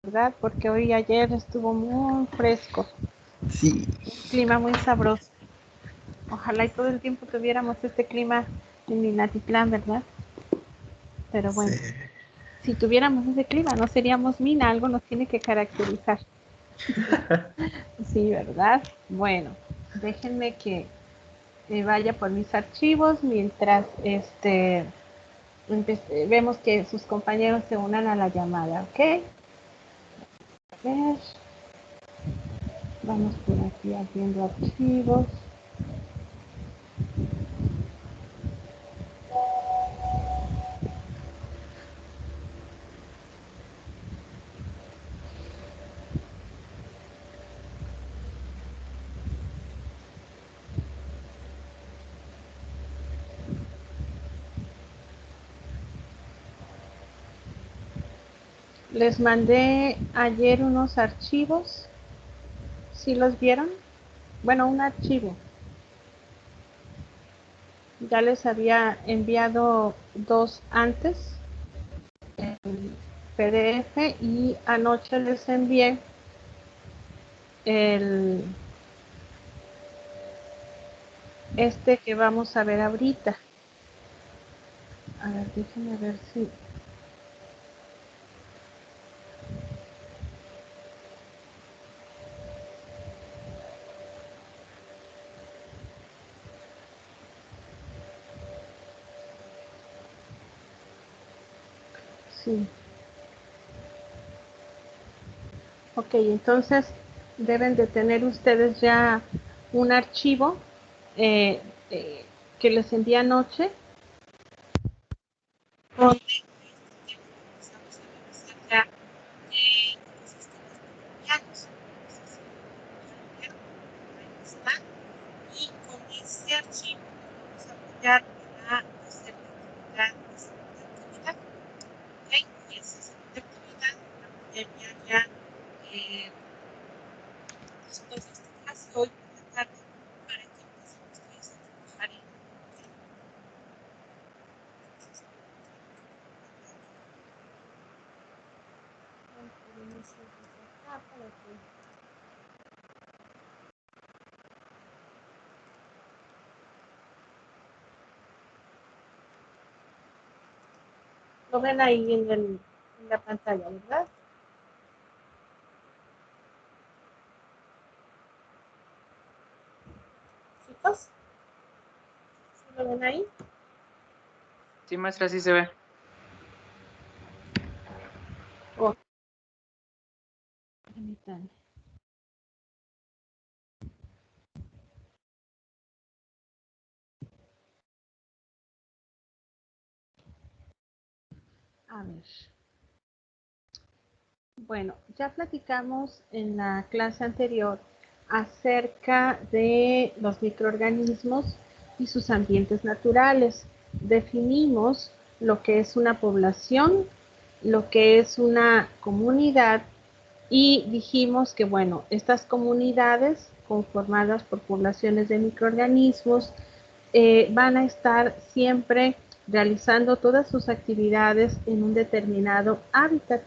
¿verdad? Porque hoy y ayer estuvo muy fresco. Sí. Un clima muy sabroso. Ojalá y todo el tiempo tuviéramos este clima en Minatitlán, ¿verdad? Pero bueno, Sí. si tuviéramos ese clima, no seríamos Mina, algo nos tiene que caracterizar. Sí, ¿verdad? Bueno, déjenme que vaya por mis archivos mientras vemos que sus compañeros se unan a la llamada, ¿ok? A ver, vamos por aquí abriendo archivos. Les mandé ayer unos archivos. ¿Sí los vieron? Bueno, un archivo. Ya les había enviado dos antes, el PDF, y anoche les envié el que vamos a ver ahorita. A ver, déjenme ver si... Sí. Ok, entonces deben de tener ustedes ya un archivo eh, que les envié anoche. Donde empezamos a revisar ya ecosistemas microbianos. Ahí está. Y con ese archivo vamos a apoyar la tercera actividad de segunda actividad. ¿Okay? Y esa segunda actividad la voy a enviar ya después de esta clase, hoy por la tarde, para que empecemos ustedes a trabajar en ello. ¿Okay? Podemos acá para que... Lo ven ahí en la pantalla, ¿verdad? Chicos, ¿sí lo ven ahí? Sí, maestra, sí se ve. Oh, permítanme. A ver. Bueno, ya platicamos en la clase anterior acerca de los microorganismos y sus ambientes naturales. Definimos lo que es una población, lo que es una comunidad y dijimos que, bueno, estas comunidades conformadas por poblaciones de microorganismos van a estar siempre realizando todas sus actividades en un determinado hábitat.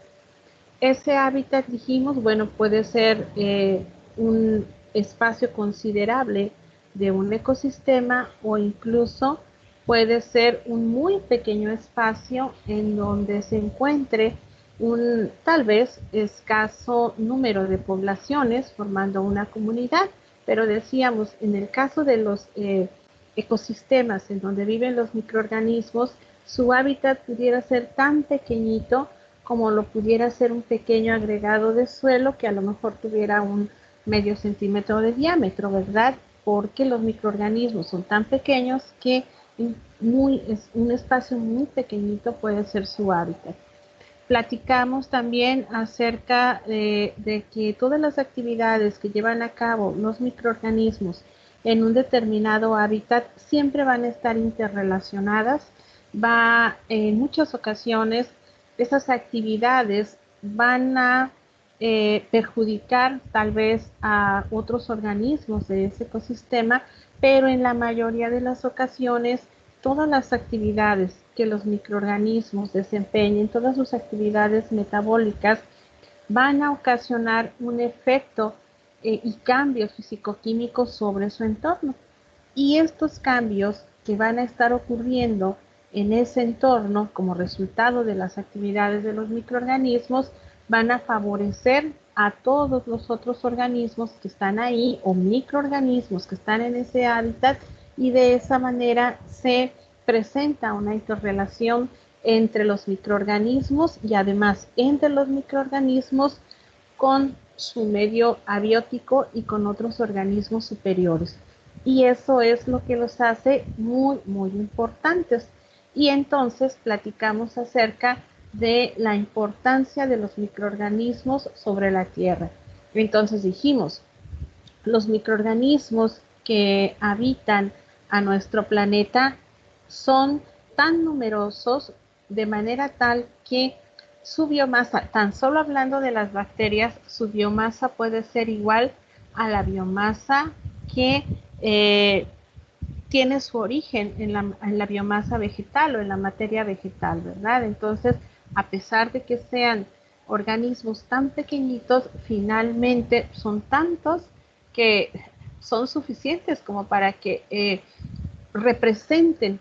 Ese hábitat, dijimos, bueno, puede ser un espacio considerable de un ecosistema o incluso puede ser un muy pequeño espacio en donde se encuentre un tal vez escaso número de poblaciones formando una comunidad, pero decíamos, en el caso de los ecosistemas en donde viven los microorganismos, su hábitat pudiera ser tan pequeñito como lo pudiera ser un pequeño agregado de suelo que a lo mejor tuviera un medio centímetro de diámetro, ¿verdad? Porque los microorganismos son tan pequeños que un espacio muy pequeñito puede ser su hábitat. Platicamos también acerca de que todas las actividades que llevan a cabo los microorganismos en un determinado hábitat siempre van a estar interrelacionadas. En muchas ocasiones esas actividades van a perjudicar tal vez a otros organismos de ese ecosistema, pero en la mayoría de las ocasiones todas las actividades que los microorganismos desempeñen, todas sus actividades metabólicas, van a ocasionar un efecto y cambios físico-químicos sobre su entorno. Y estos cambios que van a estar ocurriendo en ese entorno como resultado de las actividades de los microorganismos van a favorecer a todos los otros organismos que están ahí o microorganismos que están en ese hábitat, y de esa manera se presenta una interrelación entre los microorganismos y además entre los microorganismos con su medio abiótico y con otros organismos superiores. Y eso es lo que los hace muy, muy importantes. Y entonces platicamos acerca de la importancia de los microorganismos sobre la Tierra. Entonces dijimos, los microorganismos que habitan a nuestro planeta son tan numerosos de manera tal que su biomasa, tan solo hablando de las bacterias, su biomasa puede ser igual a la biomasa que tiene su origen en la biomasa vegetal o en la materia vegetal, ¿verdad? Entonces, a pesar de que sean organismos tan pequeñitos, finalmente son tantos que son suficientes como para que representen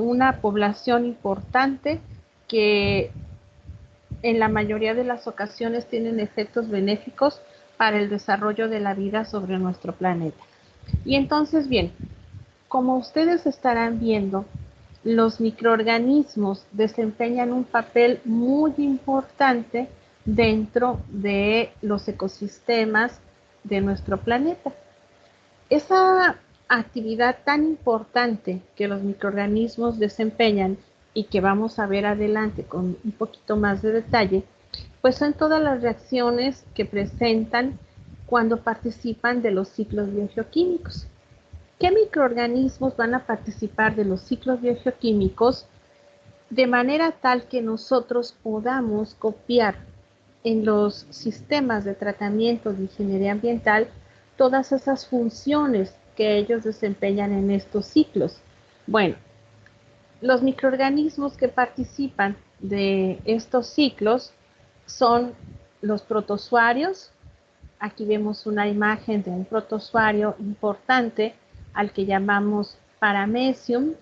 una población importante que en la mayoría de las ocasiones tienen efectos benéficos para el desarrollo de la vida sobre nuestro planeta. Y entonces, bien, como ustedes estarán viendo, los microorganismos desempeñan un papel muy importante dentro de los ecosistemas de nuestro planeta. Esa actividad tan importante que los microorganismos desempeñan y que vamos a ver adelante con un poquito más de detalle, pues son todas las reacciones que presentan cuando participan de los ciclos biogeoquímicos. ¿Qué microorganismos van a participar de los ciclos biogeoquímicos de manera tal que nosotros podamos copiar en los sistemas de tratamiento de ingeniería ambiental todas esas funciones que ellos desempeñan en estos ciclos? Bueno, los microorganismos que participan de estos ciclos son los protozoarios. Aquí vemos una imagen de un protozoario importante al que llamamos Paramecium.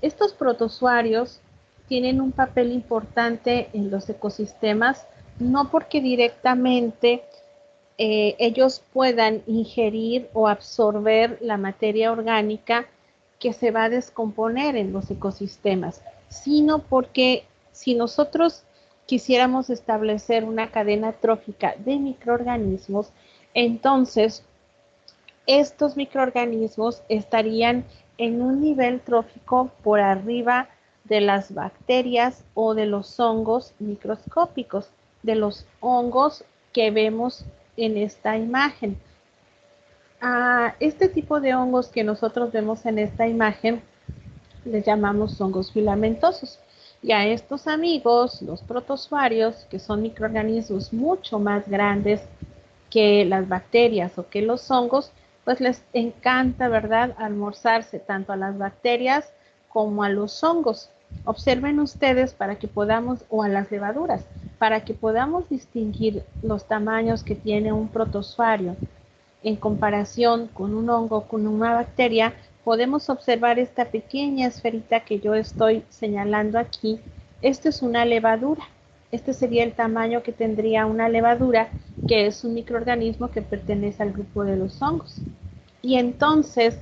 Estos protozoarios tienen un papel importante en los ecosistemas, no porque directamente ellos puedan ingerir o absorber la materia orgánica que se va a descomponer en los ecosistemas, sino porque si nosotros quisiéramos establecer una cadena trófica de microorganismos, entonces estos microorganismos estarían en un nivel trófico por arriba de las bacterias o de los hongos microscópicos, de los hongos que vemos en esta imagen. A este tipo de hongos que nosotros vemos en esta imagen les llamamos hongos filamentosos. Y a estos amigos, los protozoarios, que son microorganismos mucho más grandes que las bacterias o que los hongos, pues les encanta, ¿verdad?, almorzarse tanto a las bacterias como a los hongos. Observen ustedes para que podamos, o a las levaduras, para que podamos distinguir los tamaños que tiene un protozoario en comparación con un hongo, con una bacteria. Podemos observar esta pequeña esferita que yo estoy señalando aquí. Esto es una levadura. Este sería el tamaño que tendría una levadura, que es un microorganismo que pertenece al grupo de los hongos. Y entonces,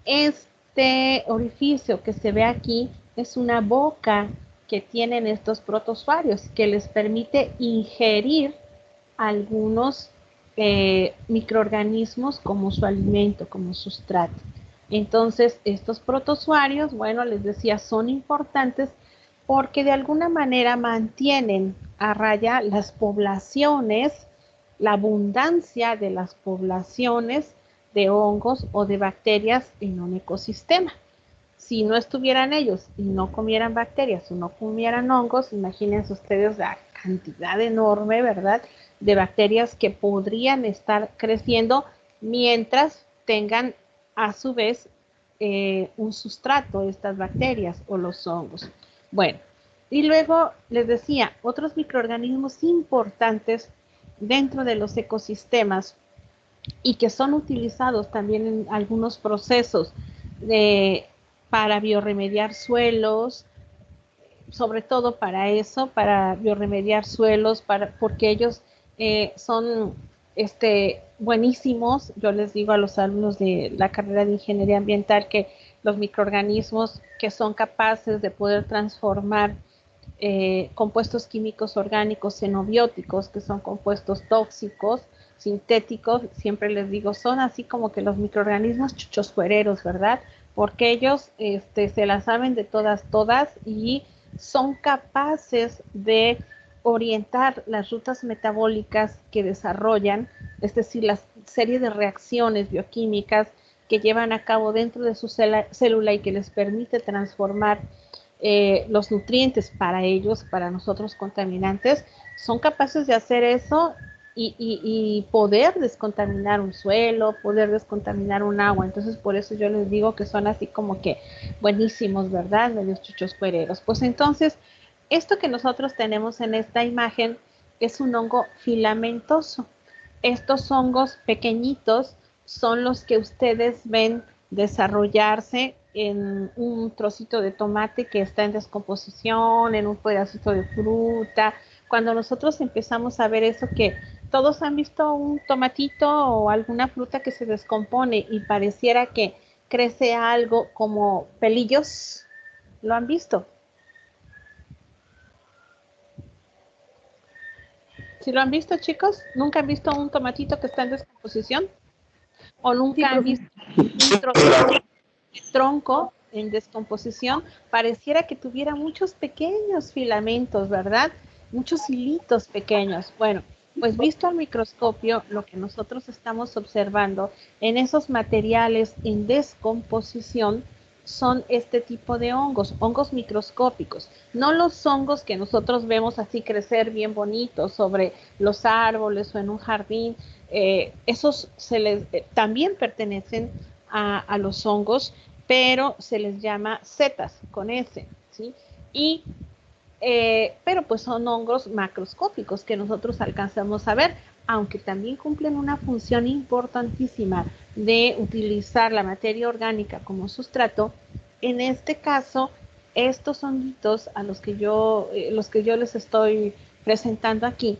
este orificio que se ve aquí es una boca que tienen estos protozoarios que les permite ingerir algunos microorganismos como su alimento, como sustrato. Entonces, estos protozoarios, bueno, les decía, son importantes porque de alguna manera mantienen a raya las poblaciones, la abundancia de las poblaciones de hongos o de bacterias en un ecosistema. Si no estuvieran ellos y no comieran bacterias o no comieran hongos, imagínense ustedes la cantidad enorme, ¿verdad?, de bacterias que podrían estar creciendo mientras tengan a su vez un sustrato, estas bacterias o los hongos. Bueno, Y luego les decía, otros microorganismos importantes dentro de los ecosistemas y que son utilizados también en algunos procesos para biorremediar suelos, sobre todo para eso, para biorremediar suelos, porque ellos son buenísimos. Yo les digo a los alumnos de la carrera de Ingeniería Ambiental que los microorganismos que son capaces de poder transformar compuestos químicos orgánicos xenobióticos, que son compuestos tóxicos, sintéticos, siempre les digo, son así como que los microorganismos chuchoscuereros, ¿verdad? Porque ellos se la saben de todas y son capaces de orientar las rutas metabólicas que desarrollan, es decir, la serie de reacciones bioquímicas que llevan a cabo dentro de su célula y que les permite transformar los nutrientes para ellos, para nosotros contaminantes, son capaces de hacer eso y poder descontaminar un suelo, poder descontaminar un agua. Entonces, por eso yo les digo que son así como que buenísimos, ¿verdad? Medios chuchos cuereros. Pues entonces, esto que nosotros tenemos en esta imagen es un hongo filamentoso. Estos hongos pequeñitos son los que ustedes ven desarrollarse en un trocito de tomate que está en descomposición, en un pedacito de fruta. Cuando nosotros empezamos a ver eso, que todos han visto un tomatito o alguna fruta que se descompone y pareciera que crece algo como pelillos, ¿lo han visto? ¿Sí lo han visto, chicos? ¿Nunca han visto un tomatito que está en descomposición? ¿O nunca han visto un tronco en descomposición? Pareciera que tuviera muchos pequeños filamentos, ¿verdad? Muchos hilitos pequeños. Bueno, pues visto al microscopio, lo que nosotros estamos observando en esos materiales en descomposición son este tipo de hongos, hongos microscópicos, no los hongos que nosotros vemos así crecer bien bonitos sobre los árboles o en un jardín. Esos también pertenecen a los hongos, pero se les llama setas con S, ¿sí? Y pero pues son hongos macroscópicos que nosotros alcanzamos a ver, aunque también cumplen una función importantísima de utilizar la materia orgánica como sustrato. En este caso, estos honguitos a los que yo les estoy presentando aquí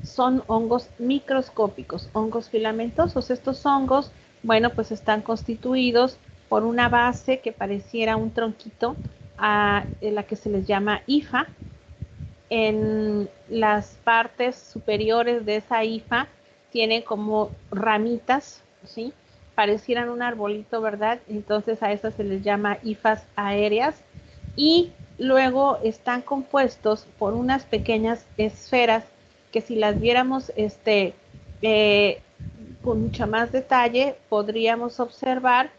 son hongos microscópicos, hongos filamentosos. Estos hongos, bueno, pues están constituidos por una base que pareciera un tronquito, a la que se les llama hifa. En las partes superiores de esa hifa tiene como ramitas, ¿sí? Parecieran un arbolito, ¿verdad? Entonces a esas se les llama hifas aéreas y luego están compuestos por unas pequeñas esferas que si las viéramos con mucho más detalle podríamos observar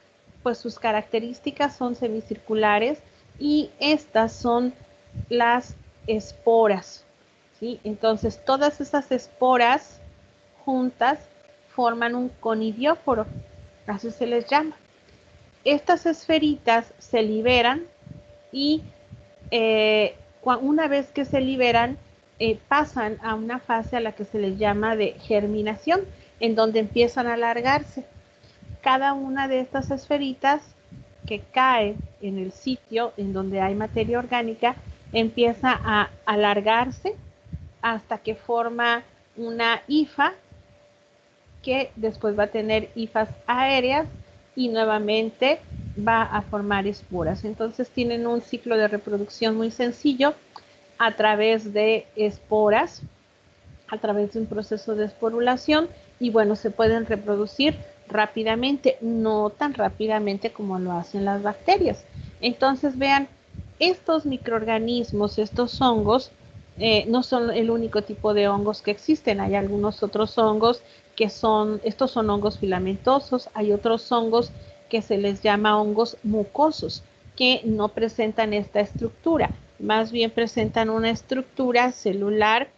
pues sus características son semicirculares y estas son las esporas, ¿sí? Entonces todas esas esporas juntas forman un conidióforo, así se les llama. Estas esferitas se liberan y una vez que se liberan pasan a una fase a la que se les llama de germinación, en donde empiezan a alargarse. Cada una de estas esferitas que cae en el sitio en donde hay materia orgánica empieza a alargarse hasta que forma una hifa que después va a tener hifas aéreas y nuevamente va a formar esporas. Entonces tienen un ciclo de reproducción muy sencillo a través de esporas, a través de un proceso de esporulación y bueno, se pueden reproducir rápidamente, no tan rápidamente como lo hacen las bacterias. Entonces vean, estos microorganismos, estos hongos, no son el único tipo de hongos que existen, hay algunos otros hongos que estos son hongos filamentosos, hay otros hongos que se les llama hongos mucosos, que no presentan esta estructura, más bien presentan una estructura celular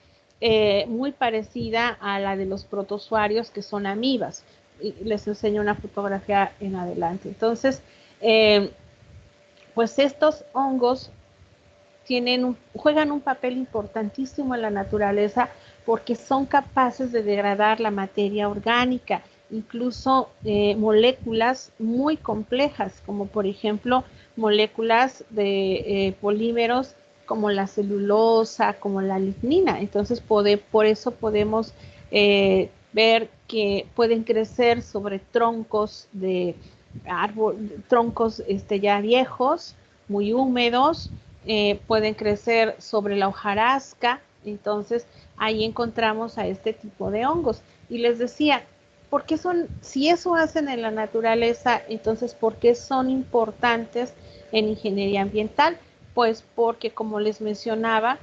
muy parecida a la de los protozoarios que son amibas. Y les enseño una fotografía en adelante. Entonces, pues estos hongos juegan un papel importantísimo en la naturaleza porque son capaces de degradar la materia orgánica, incluso moléculas muy complejas, como por ejemplo moléculas de polímeros como la celulosa, como la lignina. Entonces, por eso podemos ver que pueden crecer sobre troncos de troncos ya viejos, muy húmedos, pueden crecer sobre la hojarasca. Entonces, ahí encontramos a este tipo de hongos. Y les decía, ¿por qué si eso hacen en la naturaleza, entonces, ¿por qué son importantes en ingeniería ambiental? Pues porque, como les mencionaba,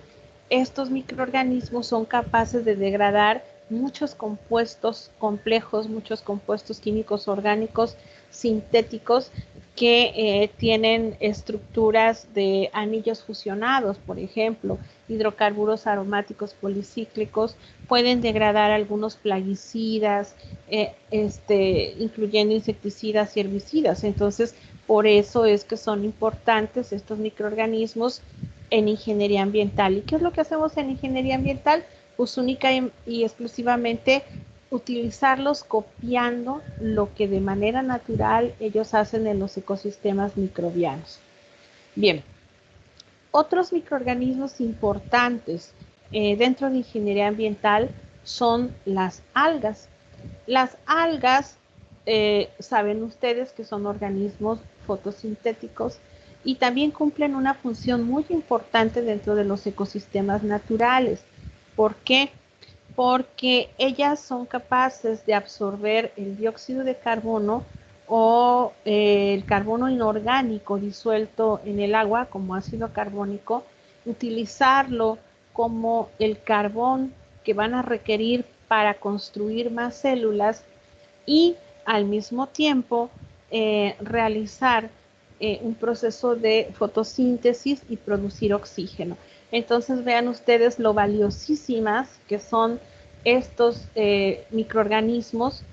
estos microorganismos son capaces de degradar muchos compuestos complejos, muchos compuestos químicos orgánicos sintéticos que tienen estructuras de anillos fusionados, por ejemplo, hidrocarburos aromáticos policíclicos, pueden degradar algunos plaguicidas, incluyendo insecticidas y herbicidas. Entonces, por eso es que son importantes estos microorganismos en ingeniería ambiental. ¿Y qué es lo que hacemos en ingeniería ambiental? Pues única y exclusivamente utilizarlos copiando lo que de manera natural ellos hacen en los ecosistemas microbianos. Bien, otros microorganismos importantes dentro de ingeniería ambiental son las algas. Las algas, saben ustedes que son organismos fotosintéticos y también cumplen una función muy importante dentro de los ecosistemas naturales. ¿Por qué? Porque ellas son capaces de absorber el dióxido de carbono o el carbono inorgánico disuelto en el agua como ácido carbónico, utilizarlo como el carbón que van a requerir para construir más células y al mismo tiempo realizar un proceso de fotosíntesis y producir oxígeno. Entonces vean ustedes lo valiosísimas que son estos microorganismos,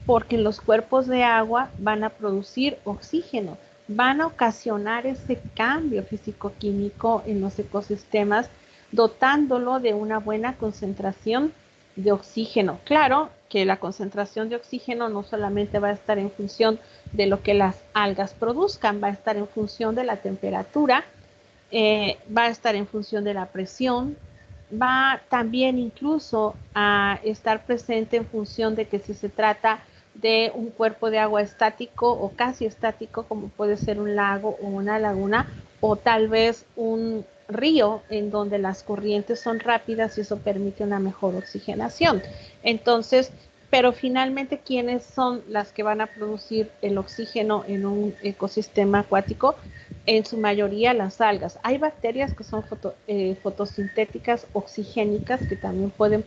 porque los cuerpos de agua van a producir oxígeno, van a ocasionar ese cambio físico-químico en los ecosistemas, dotándolo de una buena concentración de oxígeno. Claro que la concentración de oxígeno no solamente va a estar en función de lo que las algas produzcan, va a estar en función de la temperatura, va a estar en función de la presión, va también incluso a estar presente en función de que si se trata de un cuerpo de agua estático o casi estático, como puede ser un lago o una laguna, o tal vez un río en donde las corrientes son rápidas y eso permite una mejor oxigenación. Entonces, pero finalmente, ¿quiénes son las que van a producir el oxígeno en un ecosistema acuático? En su mayoría las algas. Hay bacterias que son fotosintéticas oxigénicas que también pueden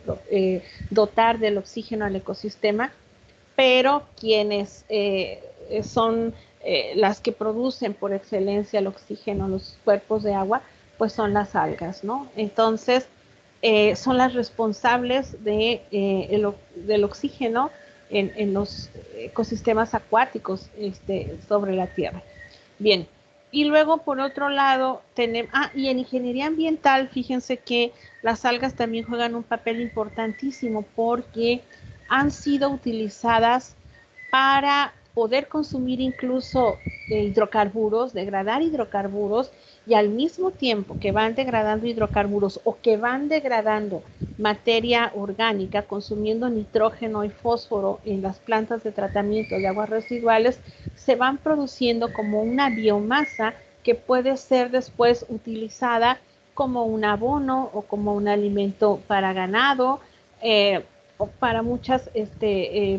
dotar del oxígeno al ecosistema, pero quienes son las que producen por excelencia el oxígeno, los cuerpos de agua, pues son las algas, ¿no? Entonces, son las responsables del oxígeno en los ecosistemas acuáticos sobre la Tierra. Bien, y luego por otro lado tenemos, y en ingeniería ambiental, fíjense que las algas también juegan un papel importantísimo porque han sido utilizadas para poder consumir incluso hidrocarburos, degradar hidrocarburos, y al mismo tiempo que van degradando hidrocarburos o que van degradando materia orgánica, consumiendo nitrógeno y fósforo en las plantas de tratamiento de aguas residuales, se van produciendo como una biomasa que puede ser después utilizada como un abono o como un alimento para ganado, o para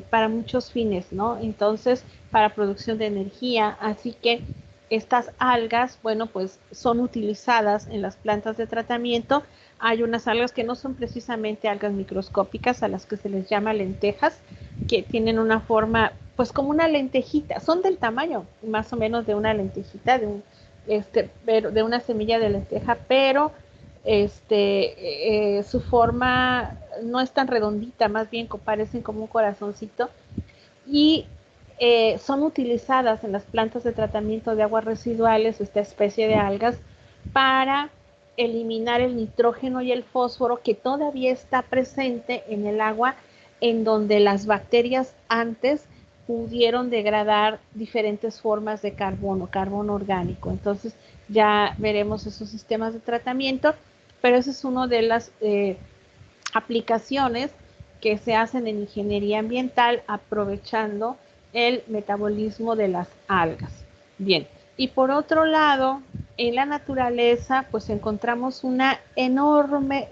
para muchos fines, ¿no? Entonces, para producción de energía. Así que estas algas, bueno, pues son utilizadas en las plantas de tratamiento. Hay unas algas que no son precisamente algas microscópicas, a las que se les llama lentejas, que tienen una forma, pues como una lentejita, son del tamaño más o menos de una lentejita, de una semilla de lenteja, pero su forma no es tan redondita, más bien parecen como un corazoncito, y son utilizadas en las plantas de tratamiento de aguas residuales, esta especie de algas, para eliminar el nitrógeno y el fósforo que todavía está presente en el agua, en donde las bacterias antes pudieron degradar diferentes formas de carbono orgánico. Entonces ya veremos esos sistemas de tratamiento, pero ese es uno de las aplicaciones que se hacen en ingeniería ambiental aprovechando el metabolismo de las algas. Bien, y por otro lado, en la naturaleza, pues encontramos una enorme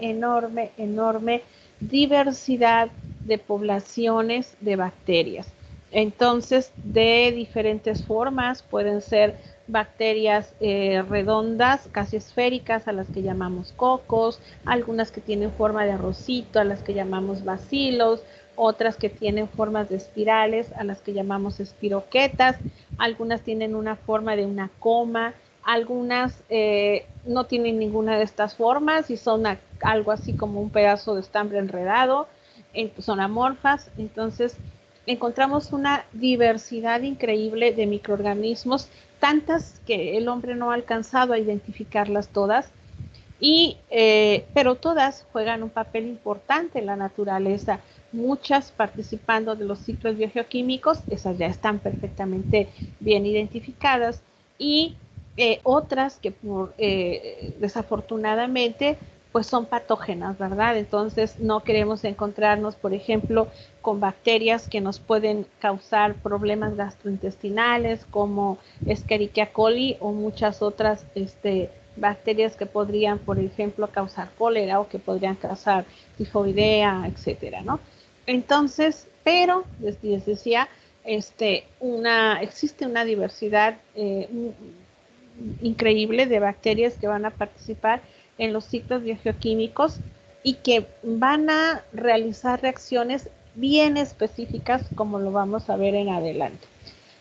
diversidad de poblaciones de bacterias. Entonces, de diferentes formas, pueden ser bacterias redondas, casi esféricas, a las que llamamos cocos, algunas que tienen forma de arrocito, a las que llamamos bacilos, otras que tienen formas de espirales, a las que llamamos espiroquetas, algunas tienen una forma de una coma, algunas no tienen ninguna de estas formas y son algo así como un pedazo de estambre enredado, son amorfas. Entonces encontramos una diversidad increíble de microorganismos, tantas que el hombre no ha alcanzado a identificarlas todas, pero todas juegan un papel importante en la naturaleza, muchas participando de los ciclos biogeoquímicos, esas ya están perfectamente bien identificadas, y otras que desafortunadamente pues son patógenas, ¿verdad? Entonces no queremos encontrarnos, por ejemplo, con bacterias que nos pueden causar problemas gastrointestinales como Escherichia coli o muchas otras bacterias que podrían, por ejemplo, causar cólera o que podrían causar tifoidea, etcétera, ¿no? Entonces, pero, les decía, existe una diversidad increíble de bacterias que van a participar en los ciclos biogeoquímicos y que van a realizar reacciones bien específicas, como lo vamos a ver en adelante.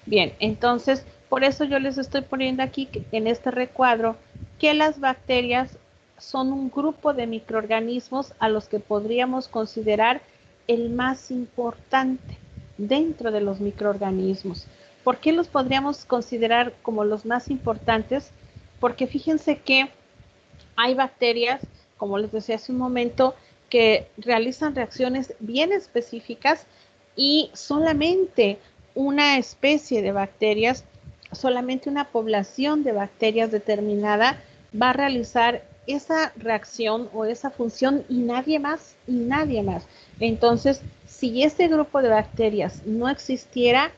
Bien, entonces, por eso yo les estoy poniendo aquí en este recuadro que las bacterias son un grupo de microorganismos a los que podríamos considerar el más importante dentro de los microorganismos. ¿Por qué los podríamos considerar como los más importantes? Porque fíjense que hay bacterias, como les decía hace un momento, que realizan reacciones bien específicas y solamente una especie de bacterias, solamente una población de bacterias determinada va a realizar esa reacción o esa función y nadie más, y nadie más. Entonces, si ese grupo de bacterias no existiera,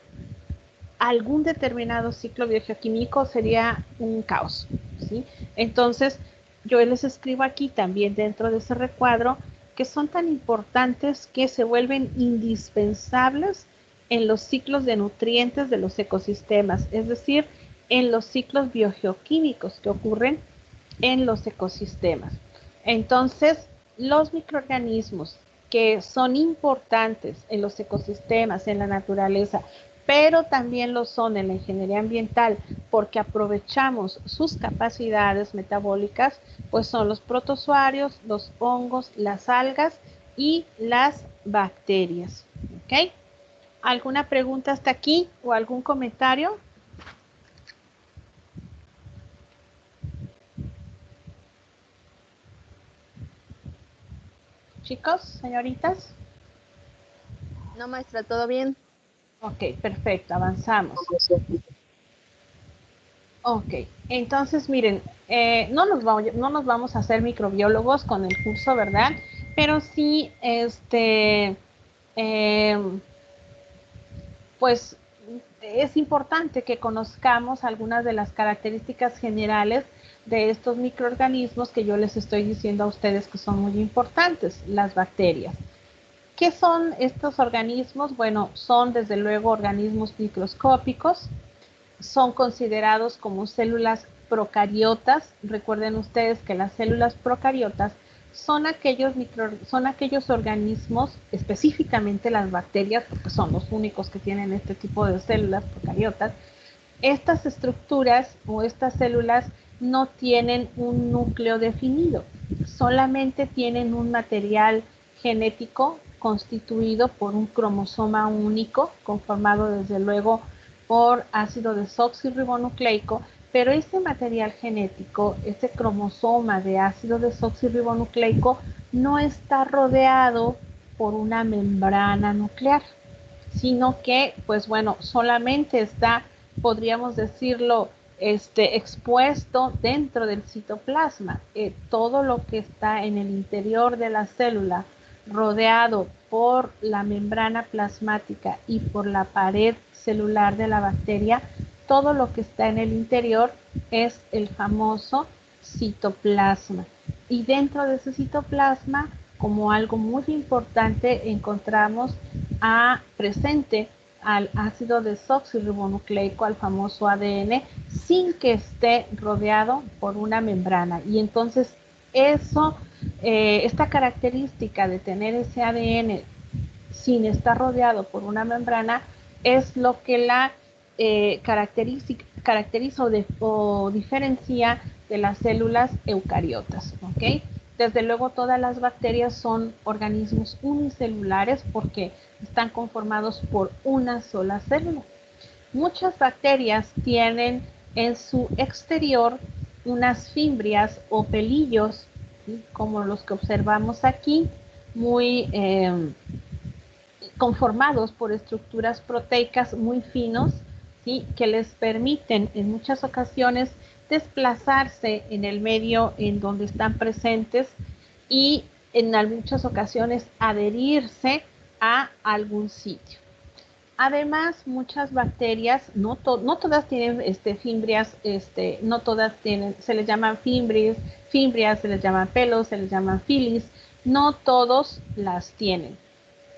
algún determinado ciclo biogeoquímico sería un caos, ¿sí? Entonces, yo les escribo aquí también dentro de ese recuadro que son tan importantes que se vuelven indispensables en los ciclos de nutrientes de los ecosistemas, es decir, en los ciclos biogeoquímicos que ocurren en los ecosistemas. Entonces, los microorganismos que son importantes en los ecosistemas, en la naturaleza, pero también lo son en la ingeniería ambiental porque aprovechamos sus capacidades metabólicas, pues son los protozoarios, los hongos, las algas y las bacterias. ¿Ok? ¿Alguna pregunta hasta aquí o algún comentario? Chicos, señoritas. No, maestra, ¿todo bien? Ok, perfecto, avanzamos. Ok, entonces miren, no nos vamos a hacer microbiólogos con el curso, ¿verdad? Pero sí, pues es importante que conozcamos algunas de las características generales de estos microorganismos que yo les estoy diciendo a ustedes que son muy importantes, las bacterias. ¿Qué son estos organismos? Bueno, son desde luego organismos microscópicos, son considerados como células procariotas. Recuerden ustedes que las células procariotas son aquellos organismos, específicamente las bacterias, porque son los únicos que tienen este tipo de células procariotas. Estas estructuras o estas células no tienen un núcleo definido, solamente tienen un material genético constituido por un cromosoma único, conformado desde luego por ácido desoxirribonucleico, pero ese material genético, ese cromosoma de ácido desoxirribonucleico, no está rodeado por una membrana nuclear, sino que, pues bueno, solamente está, podríamos decirlo, expuesto dentro del citoplasma. Todo lo que está en el interior de la célula, rodeado por la membrana plasmática y por la pared celular de la bacteria, todo lo que está en el interior es el famoso citoplasma. Y dentro de ese citoplasma, como algo muy importante, encontramos presente al ácido desoxirribonucleico, al famoso ADN, sin que esté rodeado por una membrana. Y entonces esta característica de tener ese ADN sin estar rodeado por una membrana es lo que la caracteriza o diferencia de las células eucariotas, ¿ok? Desde luego todas las bacterias son organismos unicelulares porque están conformados por una sola célula. Muchas bacterias tienen en su exterior unas fimbrias o pelillos, ¿sí?, como los que observamos aquí, muy conformados por estructuras proteicas muy finos, ¿sí?, que les permiten en muchas ocasiones desplazarse en el medio en donde están presentes y en muchas ocasiones adherirse a algún sitio. Además, muchas bacterias, no todas tienen fimbrias, no todas tienen, se les llaman fimbrias, se les llaman pelos, se les llaman filis, no todos las tienen.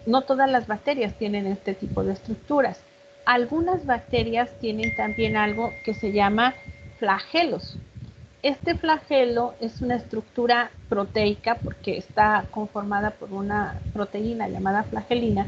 No todas las bacterias tienen este tipo de estructuras. Algunas bacterias tienen también algo que se llama flagelos. Este flagelo es una estructura proteica porque está conformada por una proteína llamada flagelina,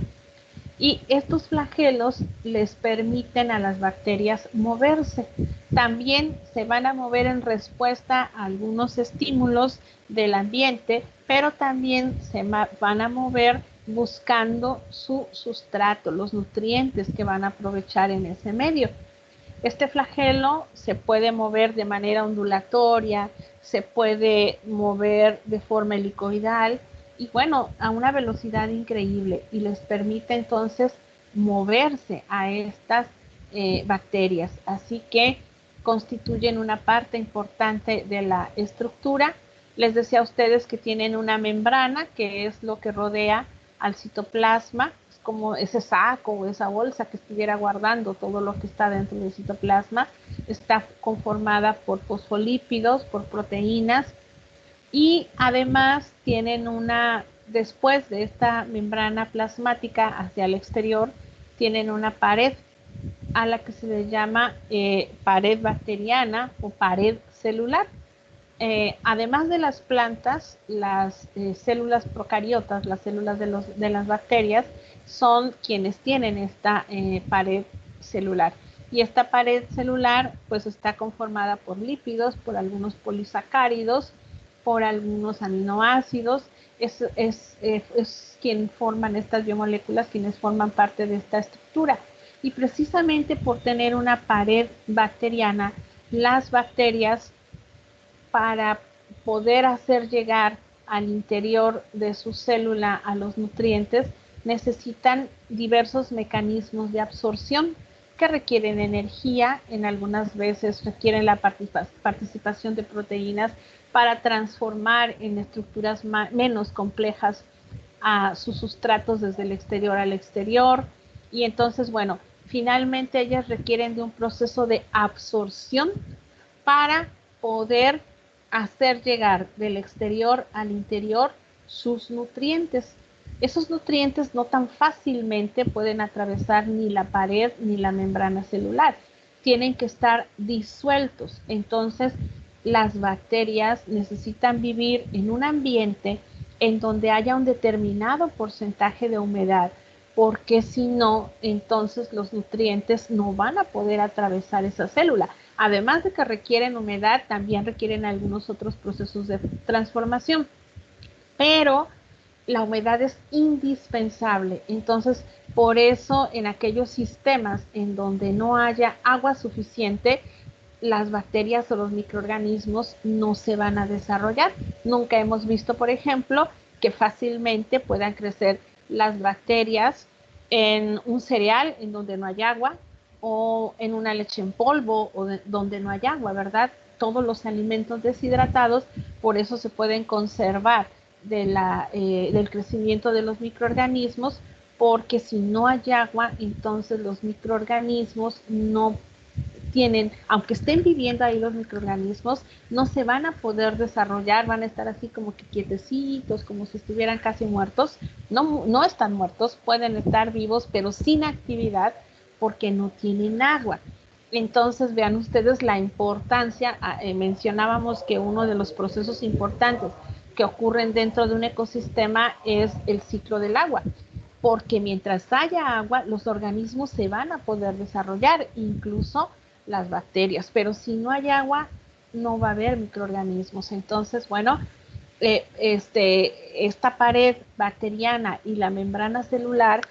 y estos flagelos les permiten a las bacterias moverse. También se van a mover en respuesta a algunos estímulos del ambiente, pero también se van a mover buscando su sustrato, los nutrientes que van a aprovechar en ese medio. Este flagelo se puede mover de manera ondulatoria, se puede mover de forma helicoidal y bueno, a una velocidad increíble, y les permite entonces moverse a estas bacterias. Así que constituyen una parte importante de la estructura. Les decía a ustedes que tienen una membrana, que es lo que rodea al citoplasma, como ese saco o esa bolsa que estuviera guardando todo lo que está dentro del citoplasma. Está conformada por fosfolípidos, por proteínas, y además tienen después de esta membrana plasmática hacia el exterior, tienen una pared a la que se le llama pared bacteriana o pared celular. Además de las plantas, las células procariotas, las células de las bacterias, son quienes tienen esta pared celular. Y esta pared celular pues está conformada por lípidos, por algunos polisacáridos, por algunos aminoácidos. Es quien forman estas biomoléculas, quienes forman parte de esta estructura. Y precisamente por tener una pared bacteriana, las bacterias, para poder hacer llegar al interior de su célula a los nutrientes, necesitan diversos mecanismos de absorción que requieren energía. En algunas veces requieren la participación de proteínas para transformar en estructuras menos complejas a sus sustratos desde el exterior al exterior. Y entonces, bueno, finalmente ellas requieren de un proceso de absorción para poder hacer llegar del exterior al interior sus nutrientes. Esos nutrientes no tan fácilmente pueden atravesar ni la pared ni la membrana celular. Tienen que estar disueltos. Entonces, las bacterias necesitan vivir en un ambiente en donde haya un determinado porcentaje de humedad, porque si no, entonces los nutrientes no van a poder atravesar esa célula. Además de que requieren humedad, también requieren algunos otros procesos de transformación. Pero la humedad es indispensable. Entonces, por eso en aquellos sistemas en donde no haya agua suficiente, las bacterias o los microorganismos no se van a desarrollar. Nunca hemos visto, por ejemplo, que fácilmente puedan crecer las bacterias en un cereal en donde no hay agua, o en una leche en polvo o donde no hay agua, ¿verdad? Todos los alimentos deshidratados, por eso se pueden conservar del crecimiento de los microorganismos, porque si no hay agua, entonces los microorganismos no tienen, aunque estén viviendo ahí los microorganismos, no se van a poder desarrollar, van a estar así como que quietecitos, como si estuvieran casi muertos. No están muertos, pueden estar vivos, pero sin actividad porque no tienen agua. Entonces, vean ustedes la importancia, mencionábamos que uno de los procesos importantes que ocurren dentro de un ecosistema es el ciclo del agua, porque mientras haya agua, los organismos se van a poder desarrollar, incluso las bacterias, pero si no hay agua, no va a haber microorganismos. Entonces, bueno, esta pared bacteriana y la membrana celular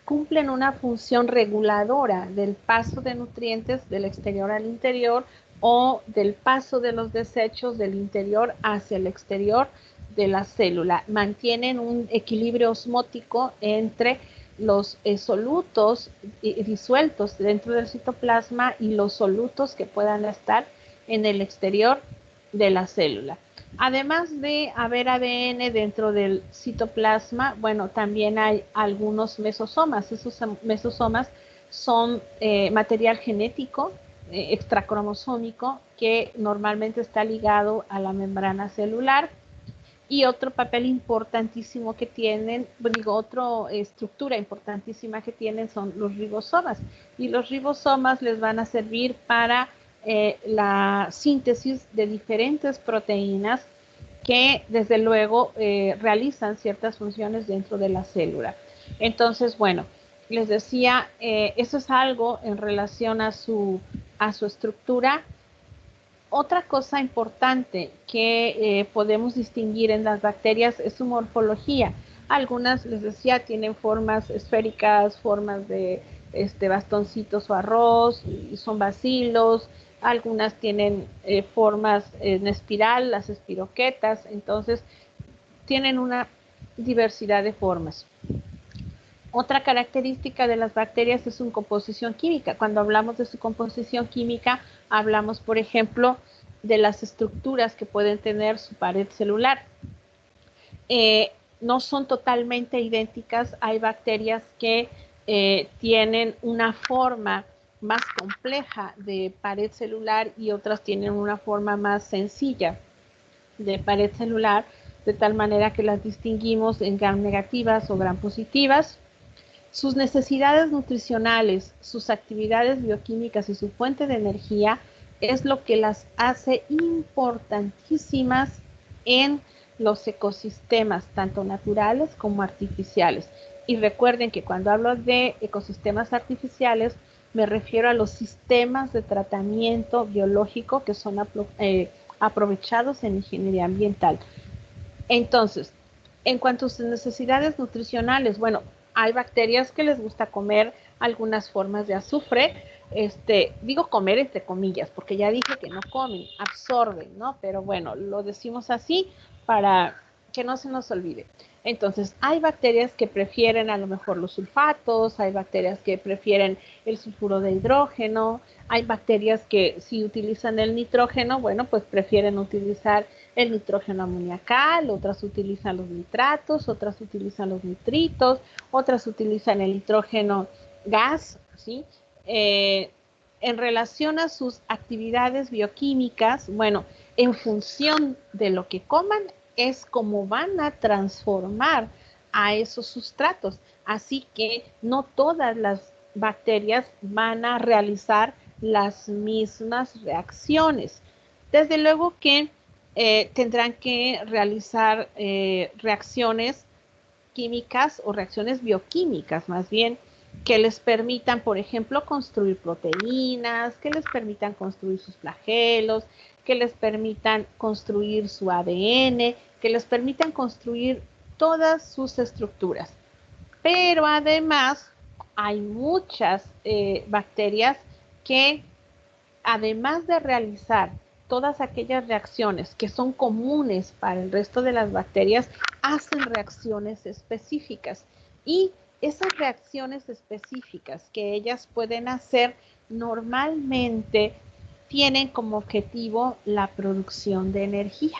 cumplen una función reguladora del paso de nutrientes del exterior al interior o del paso de los desechos del interior hacia el exterior de la célula. Mantienen un equilibrio osmótico entre los solutos disueltos dentro del citoplasma y los solutos que puedan estar en el exterior de la célula. Además de haber ADN dentro del citoplasma, bueno, también hay algunos mesosomas. Esos mesosomas son material genético extracromosómico que normalmente está ligado a la membrana celular. Y otro papel importantísimo que tienen, digo, otra estructura importantísima que tienen son los ribosomas. Y los ribosomas les van a servir para la síntesis de diferentes proteínas que desde luego realizan ciertas funciones dentro de la célula. Entonces, bueno, les decía, eso es algo en relación a su estructura. Otra cosa importante que podemos distinguir en las bacterias es su morfología. Algunas, les decía, tienen formas esféricas, formas de bastoncitos o arroz, y son bacilos. Algunas tienen formas en espiral, las espiroquetas. Entonces, tienen una diversidad de formas. Otra característica de las bacterias es su composición química. Cuando hablamos de su composición química, hablamos, por ejemplo, de las estructuras que pueden tener su pared celular. No son totalmente idénticas. Hay bacterias que tienen una forma más compleja de pared celular y otras tienen una forma más sencilla de pared celular, de tal manera que las distinguimos en gram negativas o gram positivas. Sus necesidades nutricionales, sus actividades bioquímicas y su fuente de energía es lo que las hace importantísimas en los ecosistemas, tanto naturales como artificiales. Y recuerden que cuando hablo de ecosistemas artificiales, me refiero a los sistemas de tratamiento biológico que son aprovechados en ingeniería ambiental. Entonces, en cuanto a sus necesidades nutricionales, bueno, hay bacterias que les gusta comer algunas formas de azufre. Digo comer entre comillas, porque ya dije que no comen, absorben, ¿no? Pero bueno, lo decimos así para que no se nos olvide. Entonces, hay bacterias que prefieren a lo mejor los sulfatos, hay bacterias que prefieren el sulfuro de hidrógeno, hay bacterias que si utilizan el nitrógeno, bueno, pues prefieren utilizar el nitrógeno amoniacal, otras utilizan los nitratos, otras utilizan los nitritos, otras utilizan el nitrógeno gas, ¿sí? En relación a sus actividades bioquímicas, bueno, en función de lo que coman, es como van a transformar a esos sustratos. Así que no todas las bacterias van a realizar las mismas reacciones. Desde luego que tendrán que realizar reacciones químicas o reacciones bioquímicas más bien, que les permitan, por ejemplo, construir proteínas, que les permitan construir sus flagelos, que les permitan construir su ADN, que les permitan construir todas sus estructuras. Pero además hay muchas bacterias que además de realizar todas aquellas reacciones que son comunes para el resto de las bacterias, hacen reacciones específicas. Y esas reacciones específicas que ellas pueden hacer normalmente tienen como objetivo la producción de energía.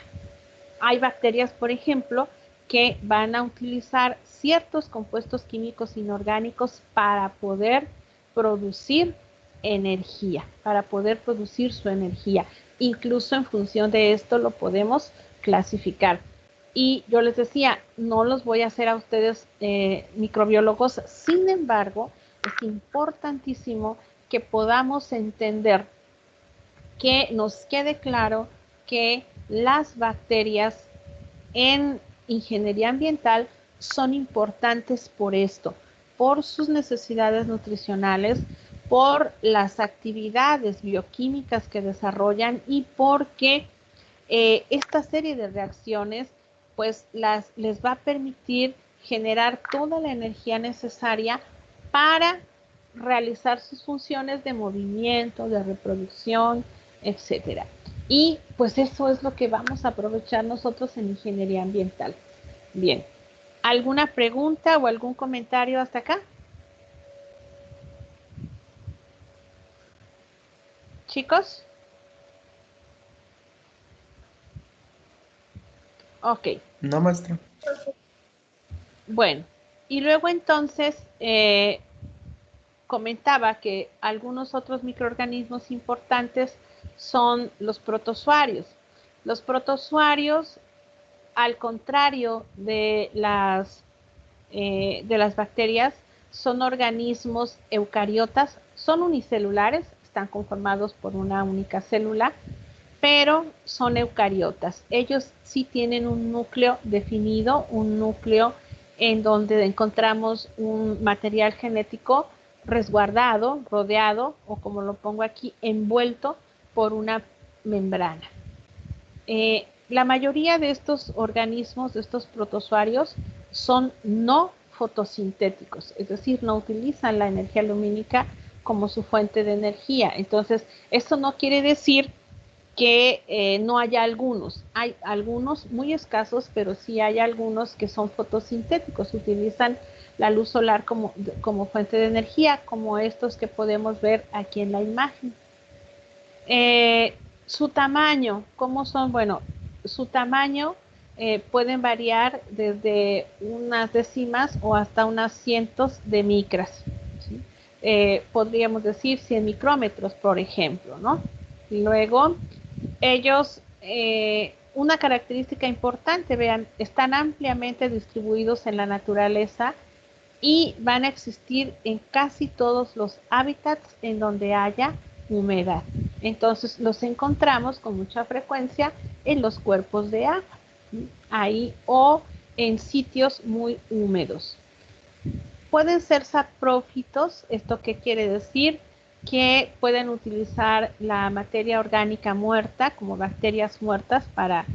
Hay bacterias, por ejemplo, que van a utilizar ciertos compuestos químicos inorgánicos para poder producir energía, para poder producir su energía. Incluso en función de esto lo podemos clasificar. Y yo les decía, no los voy a hacer a ustedes microbiólogos, sin embargo, es importantísimo que podamos entender, que nos quede claro que las bacterias en ingeniería ambiental son importantes por esto, por sus necesidades nutricionales, por las actividades bioquímicas que desarrollan y porque esta serie de reacciones pues les va a permitir generar toda la energía necesaria para realizar sus funciones de movimiento, de reproducción, etcétera. Y pues eso es lo que vamos a aprovechar nosotros en ingeniería ambiental. Bien, ¿alguna pregunta o algún comentario hasta acá? ¿Chicos? Ok. No, maestra. Bueno, y luego entonces comentaba que algunos otros microorganismos importantes son los protozoarios. Los protozoarios, al contrario de las bacterias, son organismos eucariotas, son unicelulares, están conformados por una única célula, pero son eucariotas. Ellos sí tienen un núcleo definido, un núcleo en donde encontramos un material genético resguardado, rodeado, o como lo pongo aquí, envuelto por una membrana. La mayoría de estos organismos, de estos protozoarios, son no fotosintéticos, es decir, no utilizan la energía lumínica como su fuente de energía. Entonces, esto no quiere decir que no haya algunos. Hay algunos muy escasos, pero sí hay algunos que son fotosintéticos, utilizan la luz solar como fuente de energía, como estos que podemos ver aquí en la imagen. Su tamaño, ¿cómo son? Bueno, su tamaño pueden variar desde unas décimas o hasta unas cientos de micras. ¿Sí? Podríamos decir 100 micrómetros, por ejemplo, ¿no? Y luego, ellos, una característica importante, vean, están ampliamente distribuidos en la naturaleza y van a existir en casi todos los hábitats en donde haya humedad. Entonces los encontramos con mucha frecuencia en los cuerpos de agua, ¿sí? Ahí, o en sitios muy húmedos. Pueden ser saprófitos, ¿esto qué quiere decir? Que pueden utilizar la materia orgánica muerta como bacterias muertas para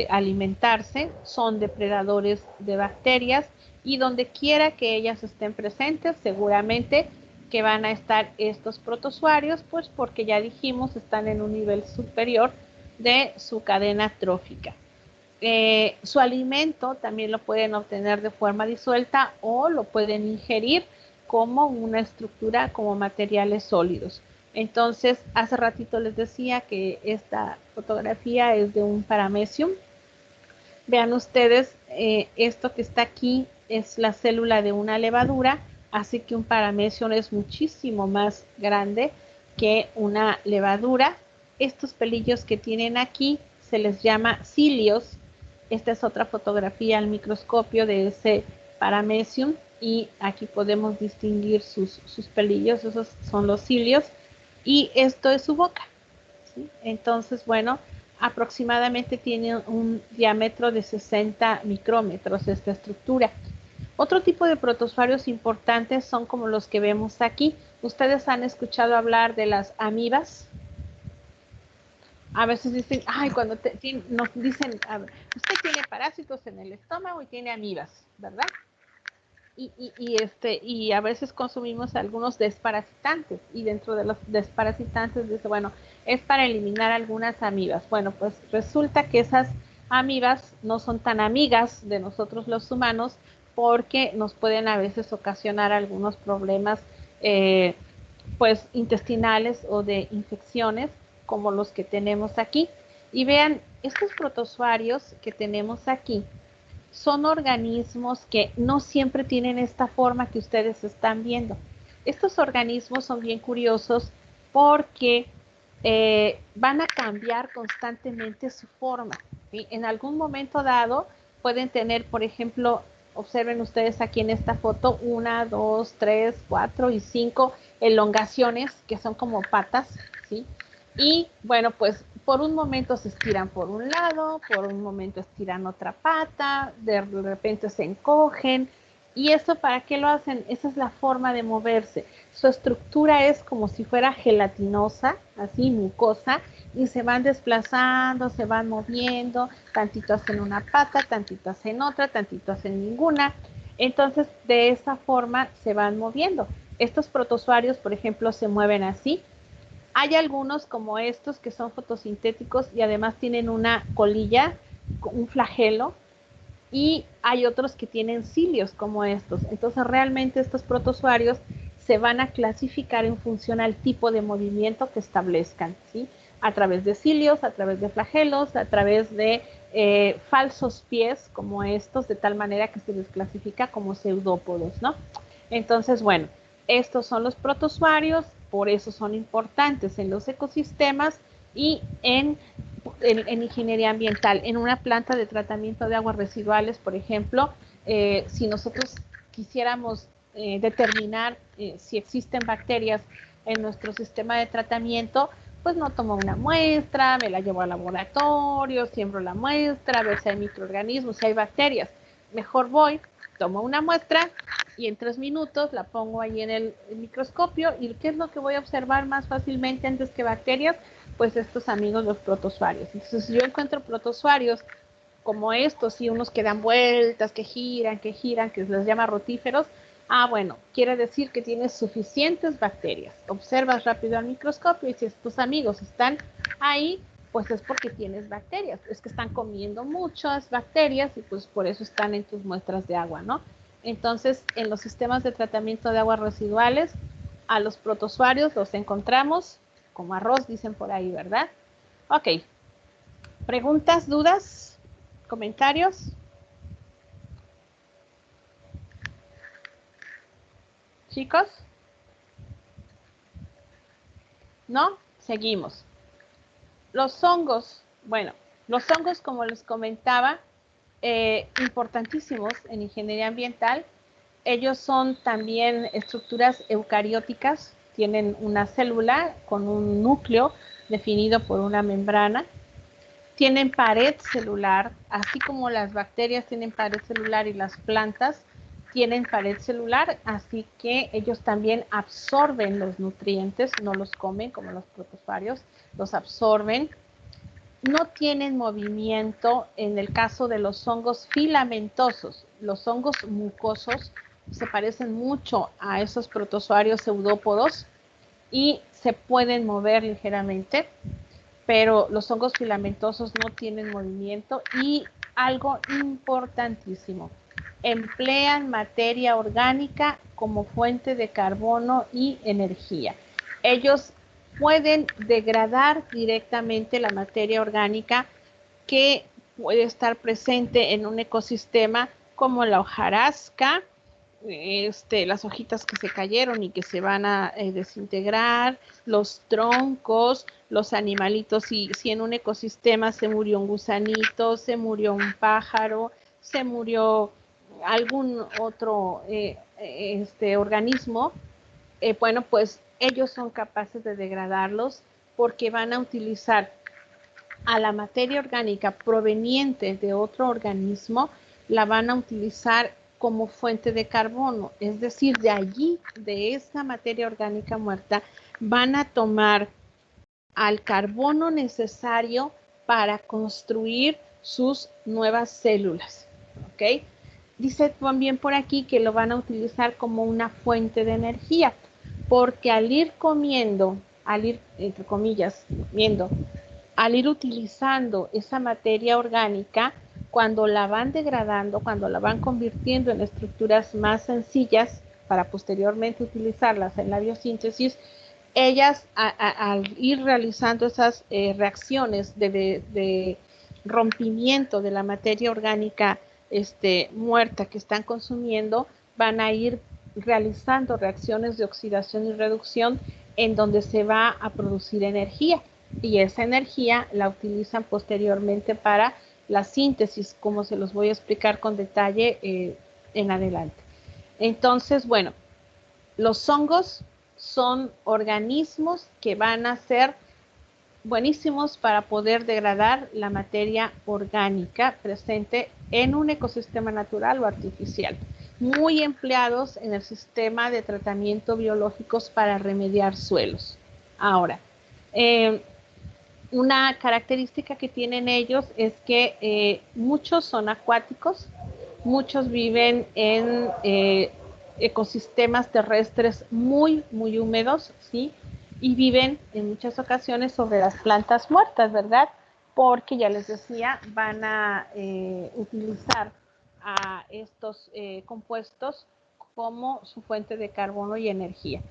alimentarse, son depredadores de bacterias y donde quiera que ellas estén presentes, seguramente que van a estar estos protozoarios, pues porque ya dijimos, están en un nivel superior de su cadena trófica. Su alimento también lo pueden obtener de forma disuelta o lo pueden ingerir como una estructura, como materiales sólidos. Entonces, hace ratito les decía que esta fotografía es de un paramecium. Vean ustedes, esto que está aquí es la célula de una levadura, así que un paramecium es muchísimo más grande que una levadura. Estos pelillos que tienen aquí se les llama cilios. Esta es otra fotografía al microscopio de ese paramecium y aquí podemos distinguir sus pelillos, esos son los cilios y esto es su boca, ¿sí? Entonces, bueno, aproximadamente tiene un diámetro de 60 micrómetros esta estructura. Otro tipo de protozoarios importantes son como los que vemos aquí. ¿Ustedes han escuchado hablar de las amibas? A veces dicen, ay, cuando nos dicen, ver, usted tiene parásitos en el estómago y tiene amibas, ¿verdad? y a veces consumimos algunos desparasitantes, y dentro de los desparasitantes dice, bueno, es para eliminar algunas amibas. Bueno, pues resulta que esas amibas no son tan amigas de nosotros los humanos, porque nos pueden a veces ocasionar algunos problemas pues intestinales o de infecciones como los que tenemos aquí. Y vean, estos protozoarios que tenemos aquí son organismos que no siempre tienen esta forma que ustedes están viendo. Estos organismos son bien curiosos porque van a cambiar constantemente su forma, ¿sí? En algún momento dado pueden tener, por ejemplo, observen ustedes aquí en esta foto, 1, 2, 3, 4 y 5 elongaciones que son como patas, ¿sí? Y bueno, pues por un momento se estiran por un lado, por un momento estiran otra pata, de repente se encogen. ¿Y eso para qué lo hacen? Esa es la forma de moverse. Su estructura es como si fuera gelatinosa, así mucosa, y se van desplazando, se van moviendo, tantito hacen una pata, tantito hacen otra, tantito hacen ninguna. Entonces, de esa forma se van moviendo. Estos protozoarios, por ejemplo, se mueven así. Hay algunos como estos que son fotosintéticos y además tienen una colilla, un flagelo, y hay otros que tienen cilios como estos. Entonces realmente estos protozoarios se van a clasificar en función al tipo de movimiento que establezcan, ¿sí? A través de cilios, a través de flagelos, a través de falsos pies como estos, de tal manera que se les clasifica como pseudópodos, ¿no? Entonces, bueno, estos son los protozoarios, por eso son importantes en los ecosistemas y en ingeniería ambiental. En una planta de tratamiento de aguas residuales, por ejemplo, si nosotros quisiéramos determinar si existen bacterias en nuestro sistema de tratamiento, pues no tomo una muestra, me la llevo al laboratorio, siembro la muestra, a ver si hay microorganismos, si hay bacterias. Mejor voy, tomo una muestra y en 3 minutos la pongo ahí en el microscopio. ¿Y qué es lo que voy a observar más fácilmente antes que bacterias? Pues estos amigos, los protozoarios. Entonces, si yo encuentro protozoarios como estos y unos que dan vueltas, que giran, que se les llama rotíferos, bueno, quiere decir que tienes suficientes bacterias. Observas rápido al microscopio y si tus amigos están ahí, pues es porque tienes bacterias, es que están comiendo muchas bacterias y pues por eso están en tus muestras de agua, ¿no? Entonces, en los sistemas de tratamiento de aguas residuales, a los protozoarios los encontramos como arroz, dicen por ahí, ¿verdad? Ok. ¿Preguntas, dudas, comentarios? ¿Chicos? ¿No? Seguimos. Los hongos, bueno, los hongos, como les comentaba, importantísimos en ingeniería ambiental. Ellos son también estructuras eucarióticas, tienen una célula con un núcleo definido por una membrana, tienen pared celular, así como las bacterias tienen pared celular y las plantas tienen pared celular, así que ellos también absorben los nutrientes, no los comen como los protozoarios, los absorben. No tienen movimiento en el caso de los hongos filamentosos. Los hongos mucosos se parecen mucho a esos protozoarios pseudópodos y se pueden mover ligeramente, pero los hongos filamentosos no tienen movimiento. Y algo importantísimo, emplean materia orgánica como fuente de carbono y energía. Ellos pueden degradar directamente la materia orgánica que puede estar presente en un ecosistema, como la hojarasca, las hojitas que se cayeron y que se van a desintegrar, los troncos, los animalitos. Si en un ecosistema se murió un gusanito, se murió un pájaro, se murió algún otro organismo, bueno, pues ellos son capaces de degradarlos porque van a utilizar a la materia orgánica proveniente de otro organismo, la van a utilizar como fuente de carbono, es decir, de allí, de esa materia orgánica muerta, van a tomar al carbono necesario para construir sus nuevas células, ¿ok? dice también por aquí que lo van a utilizar como una fuente de energía, porque al ir comiendo, al ir, entre comillas, comiendo, al ir utilizando esa materia orgánica, cuando la van degradando, cuando la van convirtiendo en estructuras más sencillas para posteriormente utilizarlas en la biosíntesis, ellas al ir realizando esas reacciones de rompimiento de la materia orgánica muerta que están consumiendo, van a ir realizando reacciones de oxidación y reducción en donde se va a producir energía, y esa energía la utilizan posteriormente para la síntesis, como se los voy a explicar con detalle en adelante. Entonces, bueno, los hongos son organismos que van a ser buenísimos para poder degradar la materia orgánica presente en un ecosistema natural o artificial, muy empleados en el sistema de tratamiento biológicos para remediar suelos. Ahora, una característica que tienen ellos es que muchos son acuáticos, muchos viven en ecosistemas terrestres muy, muy húmedos, ¿sí? Y viven en muchas ocasiones sobre las plantas muertas, ¿verdad? Porque ya les decía, van a utilizar a estos compuestos como su fuente de carbono y energía.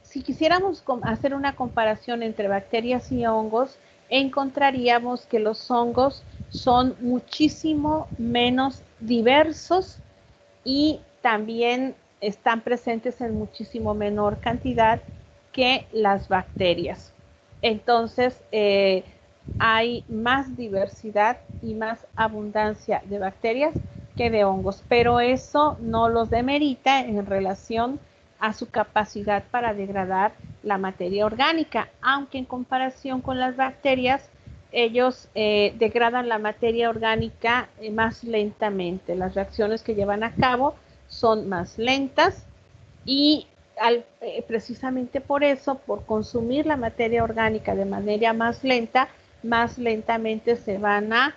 Si quisiéramos hacer una comparación entre bacterias y hongos, encontraríamos que los hongos son muchísimo menos diversos y también están presentes en muchísimo menor cantidad que las bacterias. Entonces, hay más diversidad y más abundancia de bacterias que de hongos, pero eso no los demerita en relación a su capacidad para degradar la materia orgánica, aunque en comparación con las bacterias, ellos degradan la materia orgánica más lentamente. Las reacciones que llevan a cabo son más lentas y precisamente por eso, por consumir la materia orgánica de manera más lentamente se van a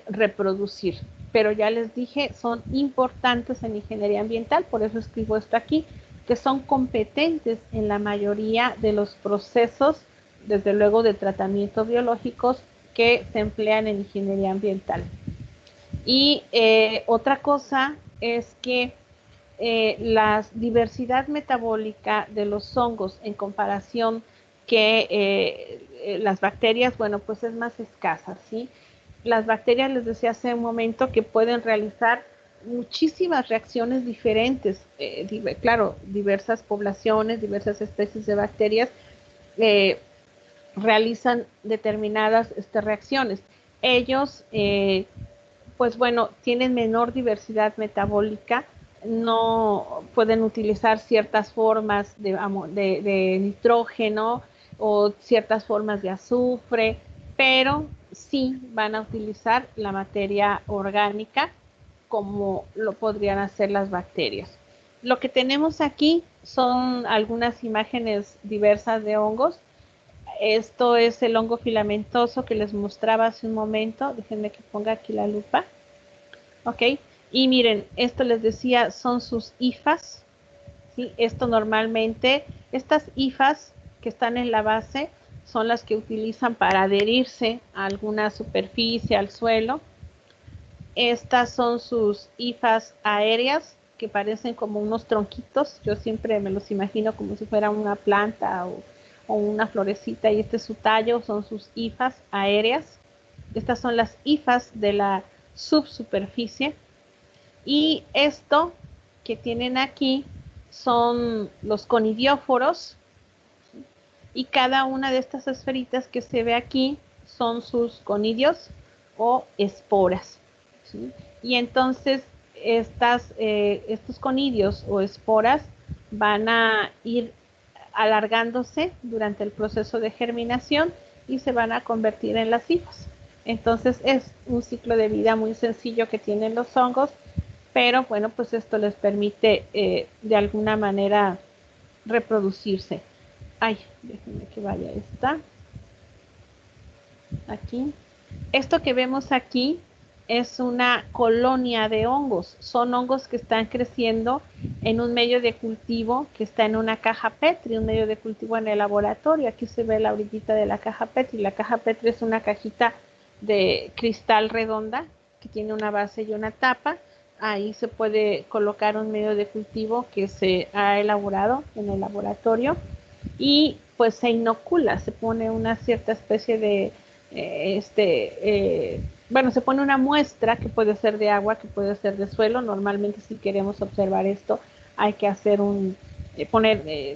reproducir. Pero ya les dije, son importantes en ingeniería ambiental, por eso escribo esto aquí, que son competentes en la mayoría de los procesos, desde luego de tratamientos biológicos que se emplean en ingeniería ambiental. Y otra cosa es que la diversidad metabólica de los hongos en comparación que las bacterias, bueno, pues es más escasa, ¿sí? Las bacterias, les decía hace un momento, que pueden realizar muchísimas reacciones diferentes, claro, diversas poblaciones, diversas especies de bacterias realizan determinadas reacciones. Ellos, pues bueno, tienen menor diversidad metabólica, no pueden utilizar ciertas formas de nitrógeno o ciertas formas de azufre, pero sí van a utilizar la materia orgánica como lo podrían hacer las bacterias. Lo que tenemos aquí son algunas imágenes diversas de hongos. Esto es el hongo filamentoso que les mostraba hace un momento. Déjenme que ponga aquí la lupa. Ok, y miren, esto les decía, son sus hifas, ¿sí? Esto normalmente, estas hifas que están en la base son las que utilizan para adherirse a alguna superficie, al suelo. Estas son sus hifas aéreas, que parecen como unos tronquitos. Yo siempre me los imagino como si fuera una planta o una florecita, y este es su tallo, son sus hifas aéreas. Estas son las hifas de la subsuperficie. Y esto que tienen aquí son los conidióforos, y cada una de estas esferitas que se ve aquí son sus conidios o esporas, ¿sí? Y entonces estos conidios o esporas van a ir alargándose durante el proceso de germinación y se van a convertir en las hifas. Entonces es un ciclo de vida muy sencillo que tienen los hongos, pero bueno, pues esto les permite de alguna manera reproducirse. Ay, déjenme que vaya esta. Aquí. Esto que vemos aquí es una colonia de hongos. Son hongos que están creciendo en un medio de cultivo que está en una caja Petri, un medio de cultivo en el laboratorio. Aquí se ve la orillita de la caja Petri. La caja Petri es una cajita de cristal redonda que tiene una base y una tapa. Ahí se puede colocar un medio de cultivo que se ha elaborado en el laboratorio y pues se inocula, se pone una cierta especie de bueno, se pone una muestra que puede ser de agua, que puede ser de suelo. Normalmente si queremos observar esto hay que hacer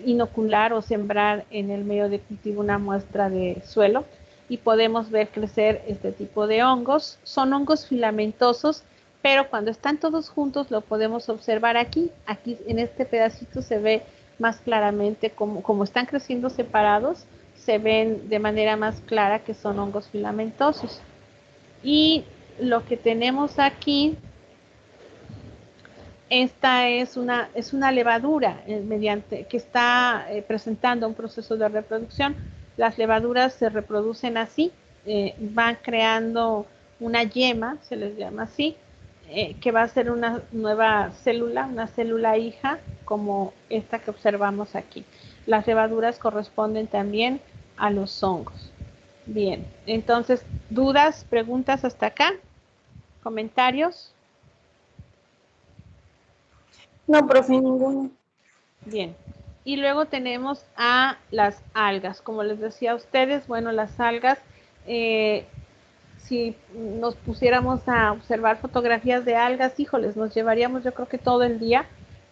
inocular o sembrar en el medio de cultivo una muestra de suelo y podemos ver crecer este tipo de hongos. Son hongos filamentosos, pero cuando están todos juntos lo podemos observar aquí. Aquí en este pedacito se ve más claramente como están creciendo separados, se ven de manera más clara que son hongos filamentosos. Y lo que tenemos aquí, esta es una levadura que está presentando un proceso de reproducción. Las levaduras se reproducen así, van creando una yema, se les llama así, que va a ser una nueva célula, una célula hija, como esta que observamos aquí. Las levaduras corresponden también a los hongos. Bien, entonces, ¿dudas, preguntas hasta acá? ¿Comentarios? No, profe, ninguno. Bien, y luego tenemos a las algas. Como les decía a ustedes, bueno, las algas, si nos pusiéramos a observar fotografías de algas, híjoles, nos llevaríamos yo creo que todo el día,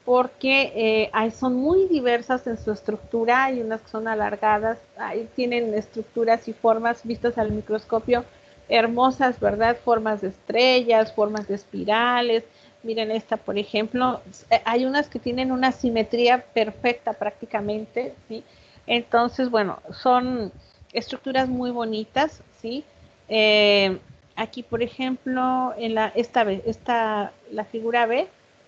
porque son muy diversas en su estructura. Hay unas que son alargadas, tienen estructuras y formas vistas al microscopio hermosas, ¿verdad? Formas de estrellas, formas de espirales. Miren esta, por ejemplo, hay unas que tienen una simetría perfecta prácticamente, ¿sí? Entonces, bueno, son estructuras muy bonitas, ¿sí? Aquí, por ejemplo, en la figura B,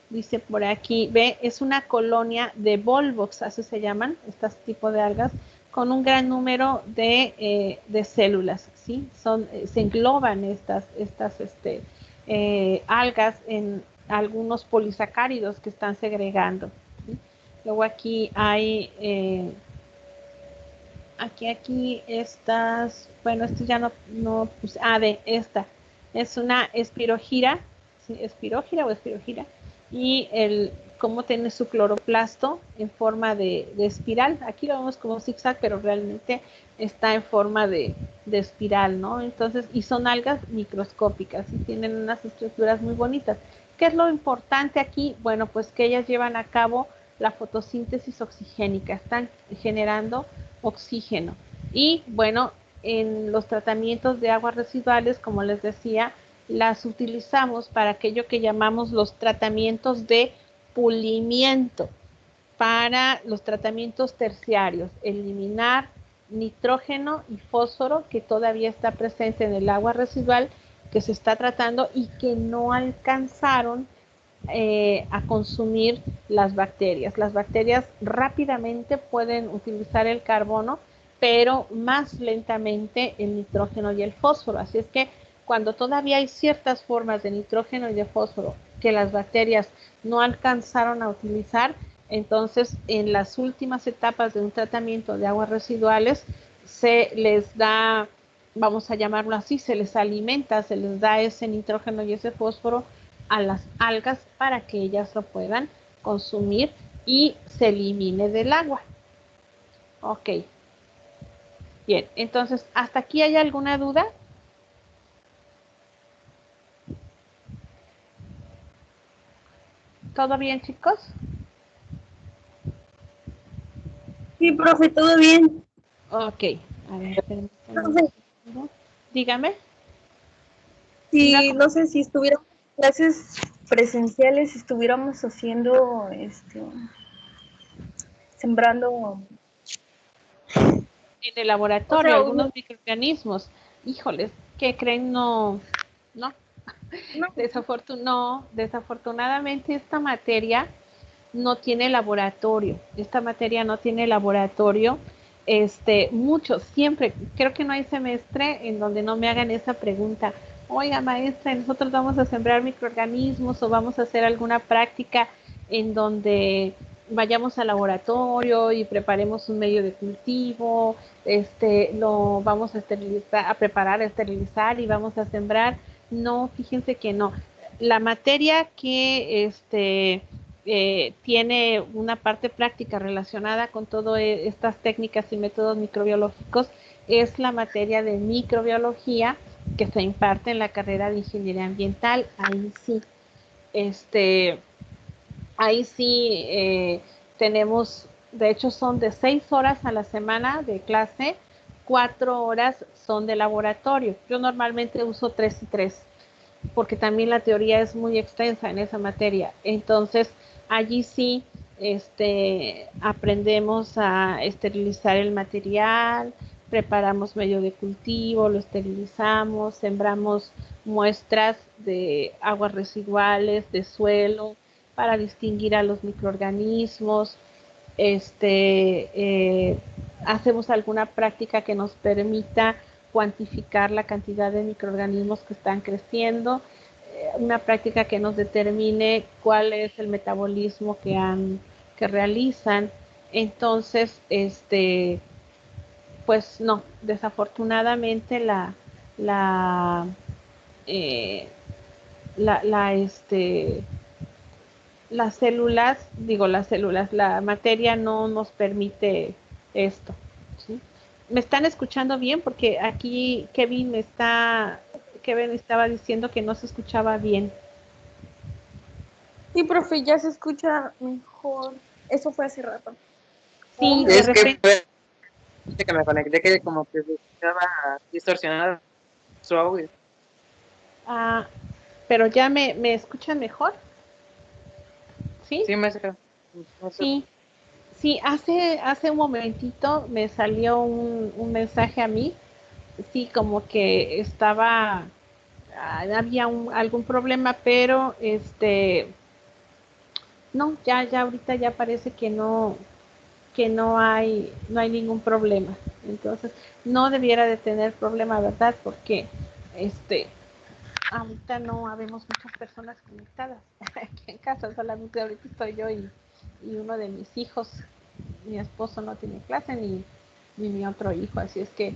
dice por aquí, B es una colonia de volvox, así se llaman, este tipo de algas, con un gran número de células, ¿sí? Se engloban estas algas en algunos polisacáridos que están segregando, ¿sí? Luego aquí hay aquí estas, bueno, esto ya no puse, de esta, es una espirogira, ¿sí? Espirogira o espirogira, y cómo tiene su cloroplasto en forma de espiral. Aquí lo vemos como zigzag, pero realmente está en forma de espiral, ¿no? Entonces, y son algas microscópicas y tienen unas estructuras muy bonitas. ¿Qué es lo importante aquí? Bueno, pues que ellas llevan a cabo la fotosíntesis oxigénica, están generando oxígeno. Y bueno, en los tratamientos de aguas residuales, como les decía, las utilizamos para aquello que llamamos los tratamientos de pulimiento, para los tratamientos terciarios, eliminar nitrógeno y fósforo que todavía está presente en el agua residual que se está tratando y que no alcanzaron a consumir las bacterias. Las bacterias rápidamente pueden utilizar el carbono, pero más lentamente el nitrógeno y el fósforo. Así es que cuando todavía hay ciertas formas de nitrógeno y de fósforo que las bacterias no alcanzaron a utilizar, entonces en las últimas etapas de un tratamiento de aguas residuales se les da, vamos a llamarlo así, se les alimenta, se les da ese nitrógeno y ese fósforo a las algas para que ellas lo puedan consumir y se elimine del agua. Ok. Bien, entonces, ¿hasta aquí hay alguna duda? ¿Todo bien, chicos? Sí, profe, todo bien. Ok. A ver, dígame. Sí, no sé si estuviéramos en clases presenciales, estuviéramos haciendo, sembrando. En el laboratorio, algunos microorganismos. Híjoles, ¿qué creen? No. Desafortunadamente esta materia no tiene laboratorio. Esta materia no tiene laboratorio. Siempre, creo que no hay semestre en donde no me hagan esa pregunta. oiga maestra, nosotros vamos a sembrar microorganismos o vamos a hacer alguna práctica en donde vayamos al laboratorio y preparemos un medio de cultivo, lo vamos a esterilizar, a preparar, a esterilizar y vamos a sembrar. No, fíjense que no. La materia que tiene una parte práctica relacionada con todas estas técnicas y métodos microbiológicos es la materia de microbiología que se imparte en la carrera de ingeniería ambiental. Este, ahí sí tenemos, de hecho son de 6 horas a la semana de clase, 4 horas son de laboratorio. Yo normalmente uso 3 y 3 porque también la teoría es muy extensa en esa materia. Entonces, allí sí aprendemos a esterilizar el material, preparamos medio de cultivo, lo esterilizamos, sembramos muestras de aguas residuales, de suelo, para distinguir a los microorganismos. Hacemos alguna práctica que nos permita cuantificar la cantidad de microorganismos que están creciendo, una práctica que nos determine cuál es el metabolismo que realizan. Entonces, pues no, desafortunadamente la, eh, la, la, las células, la materia no nos permite esto, ¿sí? ¿Me están escuchando bien? Porque aquí Kevin estaba diciendo que no se escuchaba bien. Sí, profe, ya se escucha mejor. Eso fue hace rato. Sí, de Es que repente. fue que me conecté que como que se estaba distorsionado su audio. Ah, pero ya me escuchan mejor, ¿sí? Sí, maestra. No sé. Sí, sí, hace un momentito me salió un mensaje a mí, sí, como que había algún problema, pero no, ya ahorita ya parece que no hay ningún problema. Entonces, no debiera de tener problema, ¿verdad? Porque este, ahorita no habemos muchas personas conectadas aquí en casa, solamente ahorita estoy yo y uno de mis hijos. Mi esposo no tiene clase ni mi otro hijo, así es que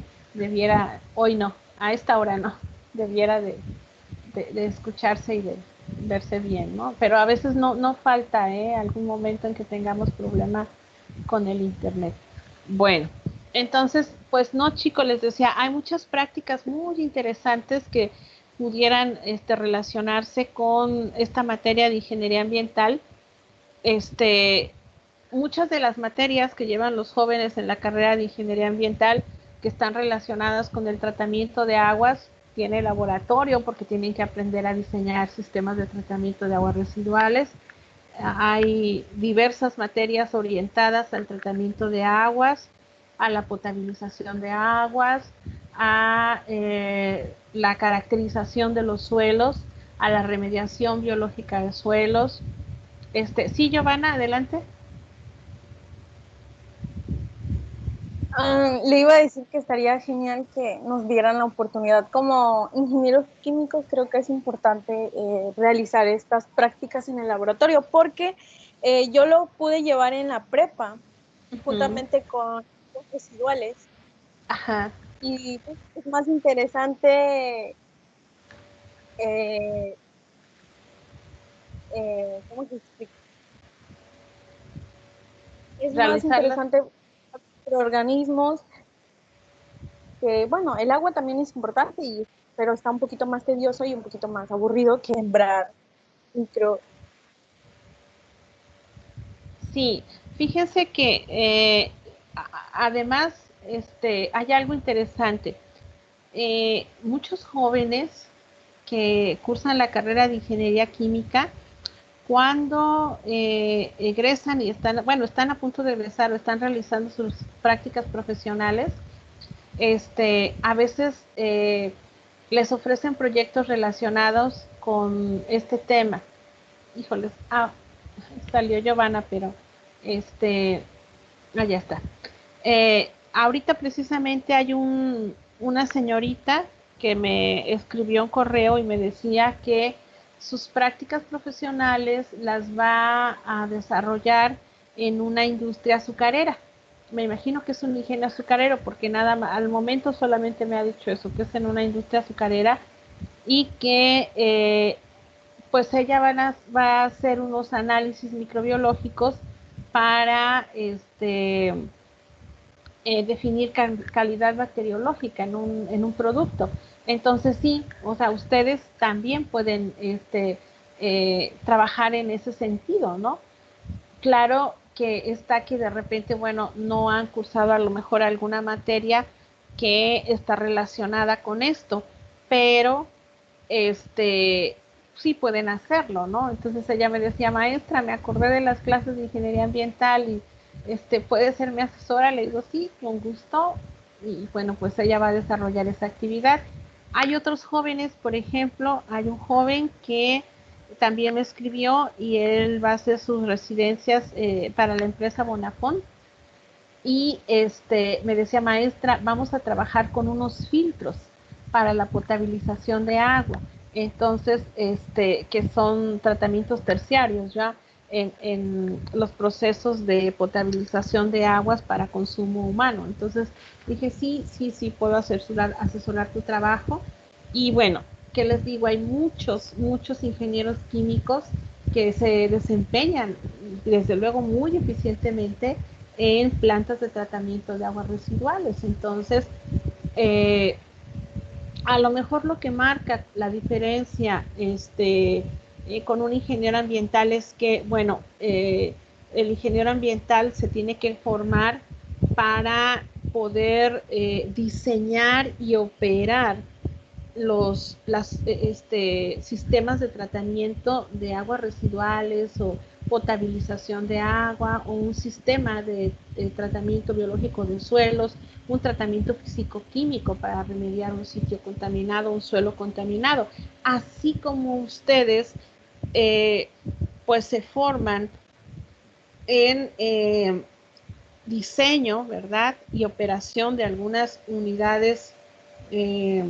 hoy no, a esta hora no, debiera de escucharse y de verse bien, ¿no? Pero a veces no falta, algún momento en que tengamos problema con el internet. Bueno, entonces, pues no, chicos, les decía, hay muchas prácticas muy interesantes que pudieran relacionarse con esta materia de ingeniería ambiental. Este, Muchas de las materias que llevan los jóvenes en la carrera de ingeniería ambiental que están relacionadas con el tratamiento de aguas, tiene laboratorio porque tienen que aprender a diseñar sistemas de tratamiento de aguas residuales. Hay diversas materias orientadas al tratamiento de aguas, a la potabilización de aguas, a la caracterización de los suelos, a la remediación biológica de suelos. Sí, Giovanna, adelante. Le iba a decir que estaría genial que nos dieran la oportunidad. Como ingenieros químicos, creo que es importante realizar estas prácticas en el laboratorio, porque yo lo pude llevar en la prepa, Ujú. juntamente con los residuales, Ajá. y pues, es más interesante, eh, ¿cómo se explica? Es más Realizarlas. interesante microorganismos, que bueno, el agua también es importante, pero está un poquito más tedioso y un poquito más aburrido que sembrar micro. Sí, fíjense que además hay algo interesante. Muchos jóvenes que cursan la carrera de ingeniería química, cuando egresan y están a punto de egresar o están realizando sus prácticas profesionales, a veces les ofrecen proyectos relacionados con este tema. Híjoles, salió Giovanna, pero ya está. Ahorita precisamente hay una señorita que me escribió un correo y me decía que sus prácticas profesionales las va a desarrollar en una industria azucarera. Me imagino que es un ingeniero azucarero porque nada más, al momento solamente me ha dicho eso, que es en una industria azucarera y que pues ella va a hacer unos análisis microbiológicos para definir calidad bacteriológica en un producto. Entonces sí, o sea, ustedes también pueden trabajar en ese sentido, ¿no? Claro que está que de repente, bueno, no han cursado a lo mejor alguna materia que está relacionada con esto, pero sí pueden hacerlo, ¿no? Entonces ella me decía, maestra, me acordé de las clases de ingeniería ambiental y puede ser mi asesora. Le digo, sí, con gusto. Y bueno, pues ella va a desarrollar esa actividad. Hay otros jóvenes, por ejemplo, hay un joven que también me escribió y él va a hacer sus residencias para la empresa Bonafont. Y me decía, maestra, vamos a trabajar con unos filtros para la potabilización de agua. Entonces, que son tratamientos terciarios ya en los procesos de potabilización de aguas para consumo humano. Entonces, dije, sí, puedo asesorar tu trabajo. Y bueno, ¿qué les digo? Hay muchos ingenieros químicos que se desempeñan, desde luego, muy eficientemente en plantas de tratamiento de aguas residuales. Entonces, a lo mejor lo que marca la diferencia con un ingeniero ambiental es que, bueno, el ingeniero ambiental se tiene que formar para poder diseñar y operar los sistemas de tratamiento de aguas residuales o potabilización de agua o un sistema de tratamiento biológico de suelos, un tratamiento físico-químico para remediar un sitio contaminado, un suelo contaminado. Así como ustedes pues se forman en diseño, ¿verdad? Y operación de algunas unidades que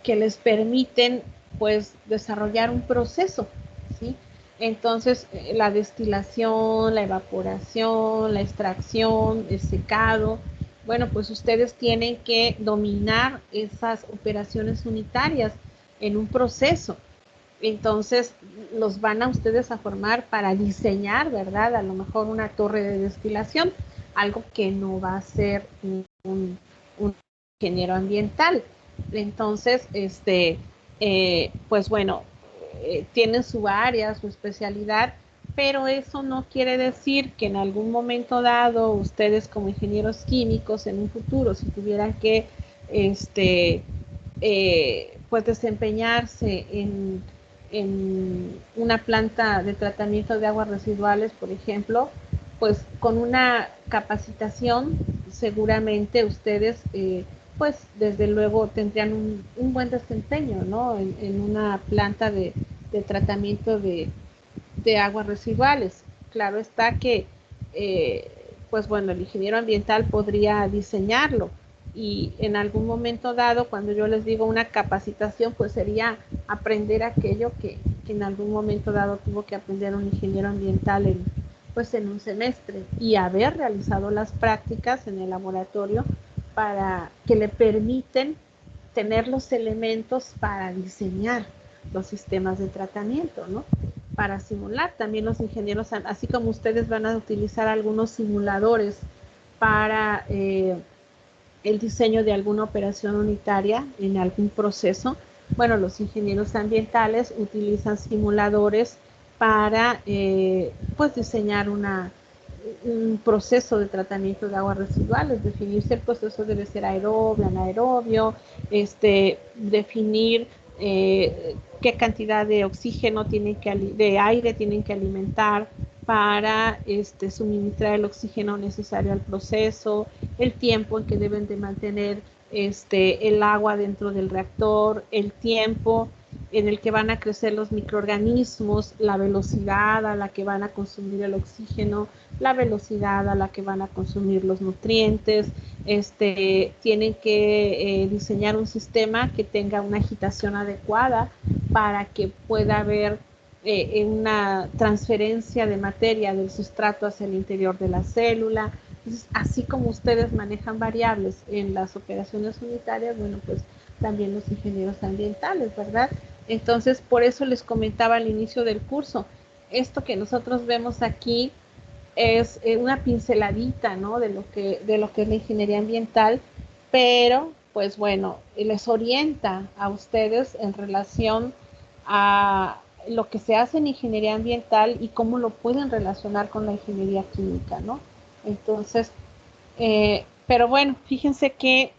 les permiten pues desarrollar un proceso, ¿sí? Entonces, la destilación, la evaporación, la extracción, el secado, bueno, pues ustedes tienen que dominar esas operaciones unitarias en un proceso. Entonces, los van a ustedes a formar para diseñar, ¿verdad? A lo mejor una torre de destilación, algo que no va a ser un ingeniero ambiental. Entonces, pues bueno, tienen su área, su especialidad, pero eso no quiere decir que en algún momento dado ustedes como ingenieros químicos en un futuro, si tuvieran que pues desempeñarse en una planta de tratamiento de aguas residuales, por ejemplo, pues con una capacitación seguramente ustedes pues desde luego tendrían un buen desempeño, ¿no? En una planta de tratamiento de aguas residuales. Claro está que, pues bueno, el ingeniero ambiental podría diseñarlo y en algún momento dado, cuando yo les digo una capacitación, pues sería aprender aquello que en algún momento dado tuvo que aprender un ingeniero ambiental pues en un semestre y haber realizado las prácticas en el laboratorio para que le permiten tener los elementos para diseñar los sistemas de tratamiento, ¿no? Para simular. También los ingenieros, así como ustedes van a utilizar algunos simuladores para el diseño de alguna operación unitaria en algún proceso, bueno, los ingenieros ambientales utilizan simuladores para pues diseñar un proceso de tratamiento de aguas residuales, definir si el proceso debe ser aerobio, anaerobio, definir qué cantidad de oxígeno de aire tienen que alimentar para suministrar el oxígeno necesario al proceso, el tiempo en que deben de mantener el agua dentro del reactor, el tiempo en el que van a crecer los microorganismos, la velocidad a la que van a consumir el oxígeno, la velocidad a la que van a consumir los nutrientes. Tienen que diseñar un sistema que tenga una agitación adecuada para que pueda haber una transferencia de materia del sustrato hacia el interior de la célula. Entonces, así como ustedes manejan variables en las operaciones unitarias, bueno, pues también los ingenieros ambientales, ¿verdad? Entonces, por eso les comentaba al inicio del curso, esto que nosotros vemos aquí es una pinceladita, ¿no? De lo que es la ingeniería ambiental, pero, pues bueno, les orienta a ustedes en relación a lo que se hace en ingeniería ambiental y cómo lo pueden relacionar con la ingeniería química, ¿no? Entonces, pero bueno, fíjense que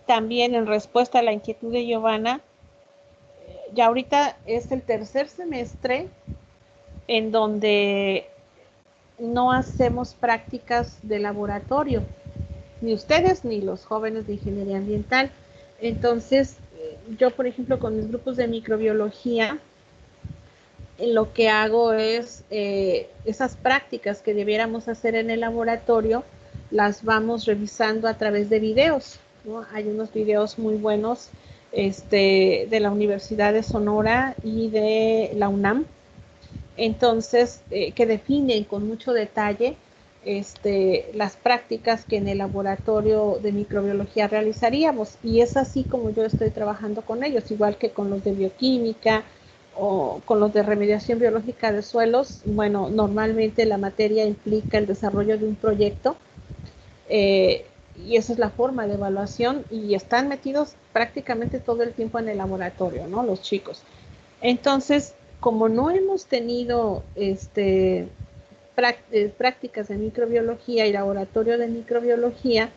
también en respuesta a la inquietud de Giovanna, ya ahorita es el tercer semestre en donde no hacemos prácticas de laboratorio, ni ustedes ni los jóvenes de ingeniería ambiental. Entonces, yo, por ejemplo, con mis grupos de microbiología, lo que hago es esas prácticas que debiéramos hacer en el laboratorio, las vamos revisando a través de videos, ¿no? Hay unos videos muy buenos de la Universidad de Sonora y de la UNAM, entonces, que definen con mucho detalle las prácticas que en el laboratorio de microbiología realizaríamos, y es así como yo estoy trabajando con ellos, igual que con los de bioquímica o con los de remediación biológica de suelos. Bueno, normalmente la materia implica el desarrollo de un proyecto, y esa es la forma de evaluación, y están metidos prácticamente todo el tiempo en el laboratorio, ¿no? Los chicos. Entonces, como no hemos tenido prácticas de microbiología y laboratorio de microbiología,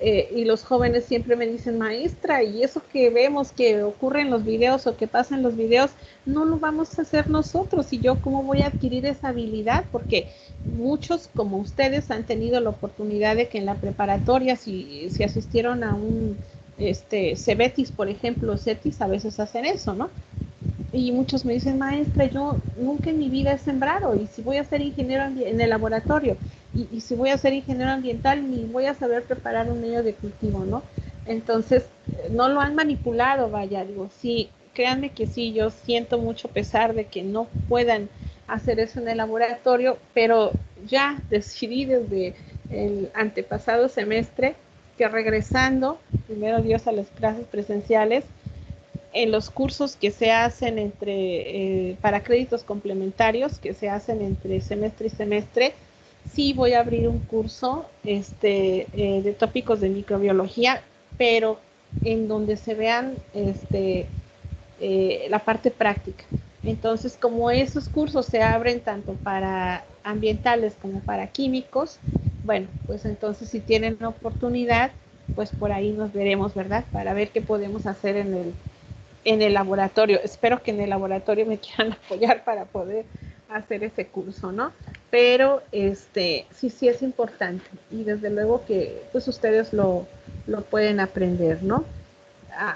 y los jóvenes siempre me dicen, maestra, y eso que vemos que ocurre en los videos o que pasa en los videos, no lo vamos a hacer nosotros. Y yo, ¿cómo voy a adquirir esa habilidad? Porque muchos, como ustedes, han tenido la oportunidad de que en la preparatoria, si asistieron a un CEBETIS, por ejemplo, CETIS, a veces hacen eso, ¿no? Y muchos me dicen, maestra, yo nunca en mi vida he sembrado, y si voy a ser ingeniero en el laboratorio, y si voy a ser ingeniero ambiental, ni voy a saber preparar un medio de cultivo, ¿no? Entonces, no lo han manipulado, vaya, digo, sí, créanme que sí, yo siento mucho pesar de que no puedan hacer eso en el laboratorio, pero ya decidí desde el antepasado semestre que regresando, primero Dios, a las clases presenciales, en los cursos que se hacen para créditos complementarios, que se hacen entre semestre y semestre, sí voy a abrir un curso de tópicos de microbiología, pero en donde se vean la parte práctica. Entonces, como esos cursos se abren tanto para ambientales como para químicos, bueno, pues entonces si tienen la oportunidad, pues por ahí nos veremos, ¿verdad? Para ver qué podemos hacer en el laboratorio. Espero que en el laboratorio me quieran apoyar para poder hacer ese curso, ¿no? Pero sí es importante, y desde luego que pues ustedes lo pueden aprender, ¿no?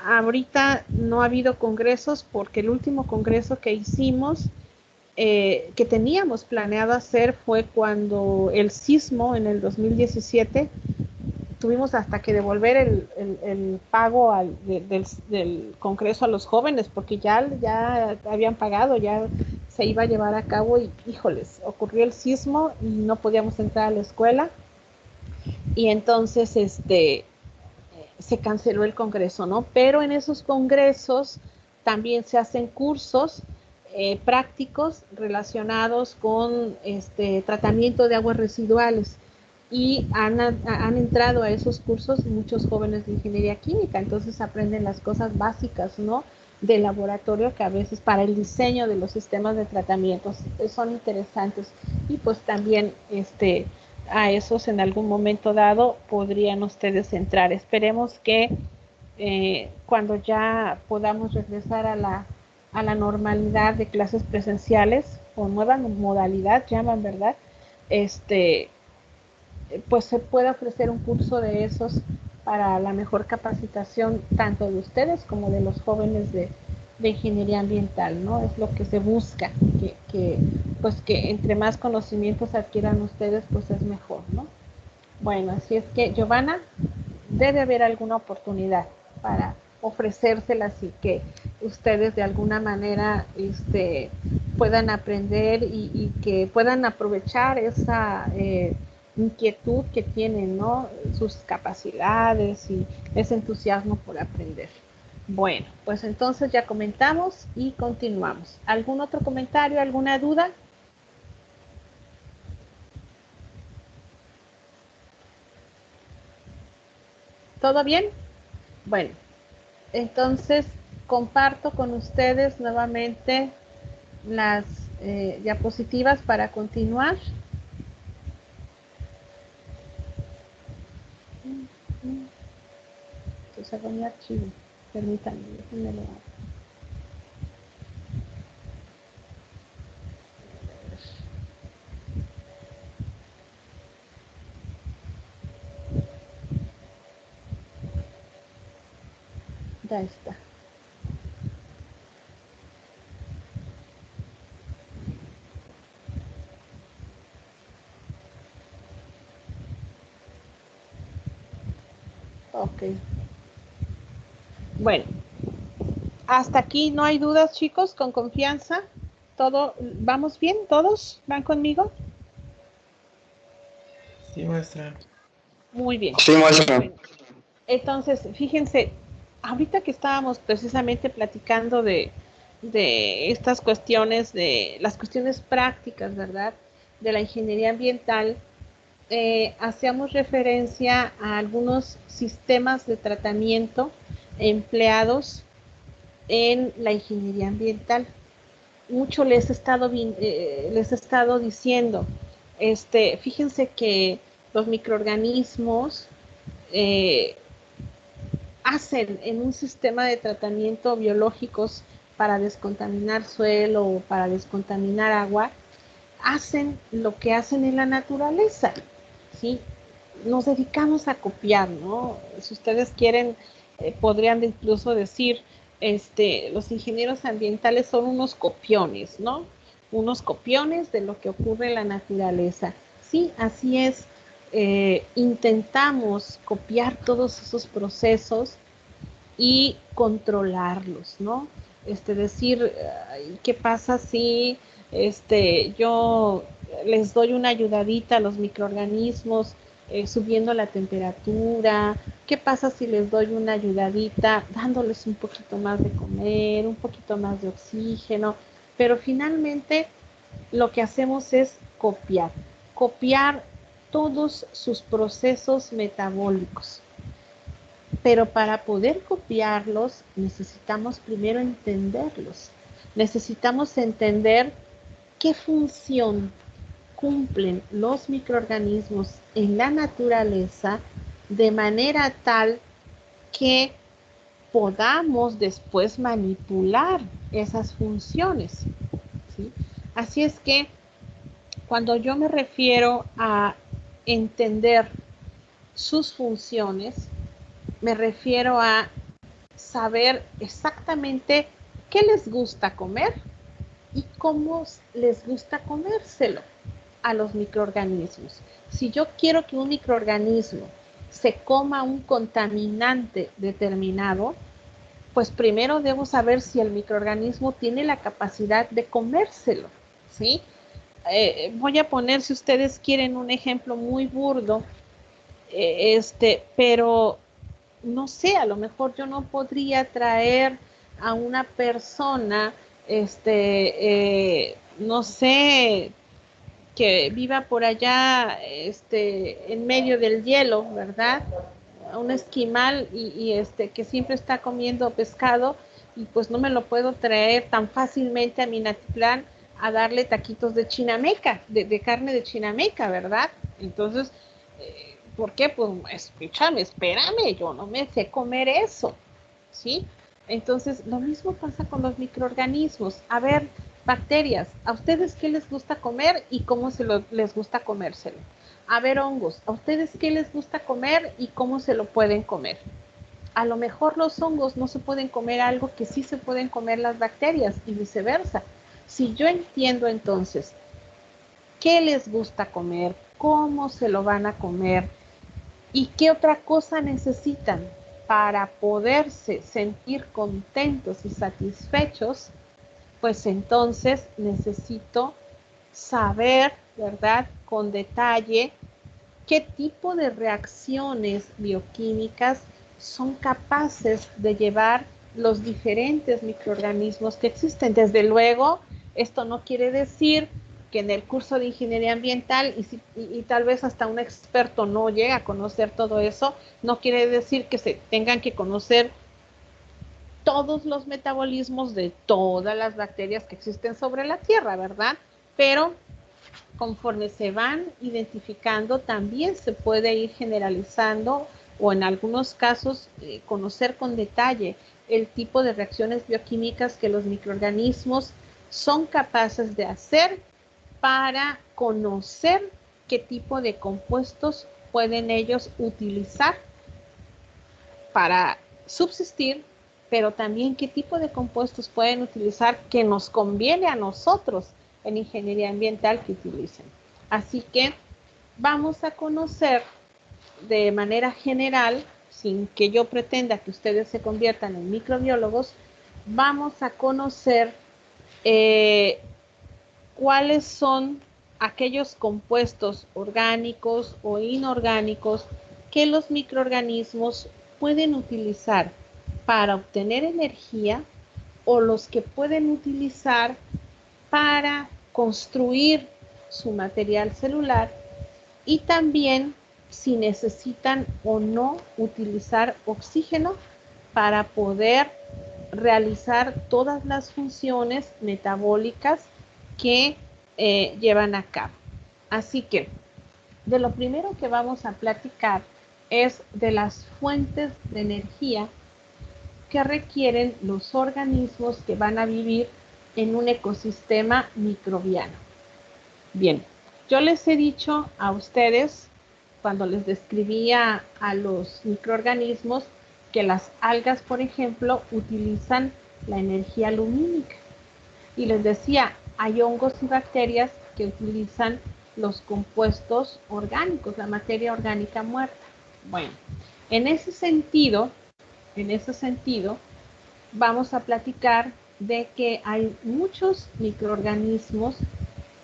Ahorita no ha habido congresos, porque el último congreso que hicimos, que teníamos planeado hacer, fue cuando el sismo en el 2017, tuvimos hasta que devolver el pago del Congreso a los jóvenes, porque ya habían pagado, ya se iba a llevar a cabo, y híjoles, ocurrió el sismo y no podíamos entrar a la escuela, y entonces se canceló el Congreso, ¿no? Pero en esos congresos también se hacen cursos prácticos relacionados con tratamiento de aguas residuales, y han entrado a esos cursos muchos jóvenes de ingeniería química, entonces aprenden las cosas básicas, ¿no?, del laboratorio, que a veces para el diseño de los sistemas de tratamientos son interesantes, y pues también a esos en algún momento dado podrían ustedes entrar. Esperemos que cuando ya podamos regresar a la normalidad de clases presenciales, o nueva modalidad llaman, ¿verdad? Pues se puede ofrecer un curso de esos para la mejor capacitación tanto de ustedes como de los jóvenes de ingeniería ambiental, ¿no? Es lo que se busca, pues que entre más conocimientos adquieran ustedes, pues es mejor, ¿no? Bueno, así es que, Giovanna, debe haber alguna oportunidad para ofrecérselas y que ustedes de alguna manera puedan aprender y que puedan aprovechar esa inquietud que tienen, ¿no? Sus capacidades y ese entusiasmo por aprender. Bueno, pues entonces ya comentamos y continuamos. ¿Algún otro comentario, alguna duda? ¿Todo bien? Bueno, entonces comparto con ustedes nuevamente las diapositivas para continuar. Entonces hago mi archivo. Permítanme, déjenme lo hago. Ya está. Ok. Bueno, hasta aquí no hay dudas, chicos, con confianza. ¿Todo, vamos bien? ¿Todos van conmigo? Sí, maestra. Muy bien. Sí, maestra. Bueno, entonces, fíjense, ahorita que estábamos precisamente platicando de estas cuestiones, de las cuestiones prácticas, ¿verdad? De la ingeniería ambiental, hacíamos referencia a algunos sistemas de tratamiento empleados en la ingeniería ambiental. Mucho les he estado diciendo, fíjense que los microorganismos eh, hacen en un sistema de tratamiento biológicos para descontaminar suelo o para descontaminar agua, hacen lo que hacen en la naturaleza, ¿sí? Nos dedicamos a copiar, ¿no? Si ustedes quieren, podrían incluso decir, los ingenieros ambientales son unos copiones, ¿no? Unos copiones de lo que ocurre en la naturaleza. Sí, así es. Intentamos copiar todos esos procesos y controlarlos, ¿no? Decir, ¿qué pasa si yo les doy una ayudadita a los microorganismos subiendo la temperatura? ¿Qué pasa si les doy una ayudadita dándoles un poquito más de comer, un poquito más de oxígeno? Pero finalmente lo que hacemos es copiar todos sus procesos metabólicos. Pero para poder copiarlos necesitamos primero entenderlos. Necesitamos entender qué función cumplen los microorganismos en la naturaleza de manera tal que podamos después manipular esas funciones, ¿sí? Así es que cuando yo me refiero a entender sus funciones, me refiero a saber exactamente qué les gusta comer y cómo les gusta comérselo a los microorganismos. Si yo quiero que un microorganismo se coma un contaminante determinado, pues primero debo saber si el microorganismo tiene la capacidad de comérselo, ¿sí? Voy a poner, si ustedes quieren, un ejemplo muy burdo, pero no sé, a lo mejor yo no podría traer a una persona, no sé, que viva por allá, en medio del hielo, ¿verdad? Un esquimal y que siempre está comiendo pescado y pues no me lo puedo traer tan fácilmente a Minatitlán a darle taquitos de chinameca, de carne de chinameca, ¿verdad? Entonces, ¿por qué? Pues escúchame, espérame, yo no me sé comer eso, ¿sí? Entonces, lo mismo pasa con los microorganismos. A ver, bacterias, ¿a ustedes qué les gusta comer y cómo les gusta comérselo? A ver, hongos, ¿a ustedes qué les gusta comer y cómo se lo pueden comer? A lo mejor los hongos no se pueden comer algo que sí se pueden comer las bacterias y viceversa. Si yo entiendo entonces qué les gusta comer, cómo se lo van a comer y qué otra cosa necesitan para poderse sentir contentos y satisfechos, pues entonces necesito saber, ¿verdad?, con detalle qué tipo de reacciones bioquímicas son capaces de llevar los diferentes microorganismos que existen. Desde luego, esto no quiere decir que en el curso de ingeniería ambiental y tal vez hasta un experto no llegue a conocer todo eso, no quiere decir que se tengan que conocer todos los metabolismos de todas las bacterias que existen sobre la Tierra, ¿verdad? Pero conforme se van identificando, también se puede ir generalizando o en algunos casos conocer con detalle el tipo de reacciones bioquímicas que los microorganismos son capaces de hacer para conocer qué tipo de compuestos pueden ellos utilizar para subsistir, pero también qué tipo de compuestos pueden utilizar que nos conviene a nosotros en ingeniería ambiental que utilicen. Así que vamos a conocer de manera general, sin que yo pretenda que ustedes se conviertan en microbiólogos, vamos a conocer cuáles son aquellos compuestos orgánicos o inorgánicos que los microorganismos pueden utilizar para obtener energía o los que pueden utilizar para construir su material celular y también si necesitan o no utilizar oxígeno para poder realizar todas las funciones metabólicas que llevan a cabo. Así que de lo primero que vamos a platicar es de las fuentes de energía que requieren los organismos que van a vivir en un ecosistema microbiano. Bien, yo les he dicho a ustedes, cuando les describía a los microorganismos, que las algas, por ejemplo, utilizan la energía lumínica. Y les decía, hay hongos y bacterias que utilizan los compuestos orgánicos, la materia orgánica muerta. Bueno, en ese sentido, vamos a platicar de que hay muchos microorganismos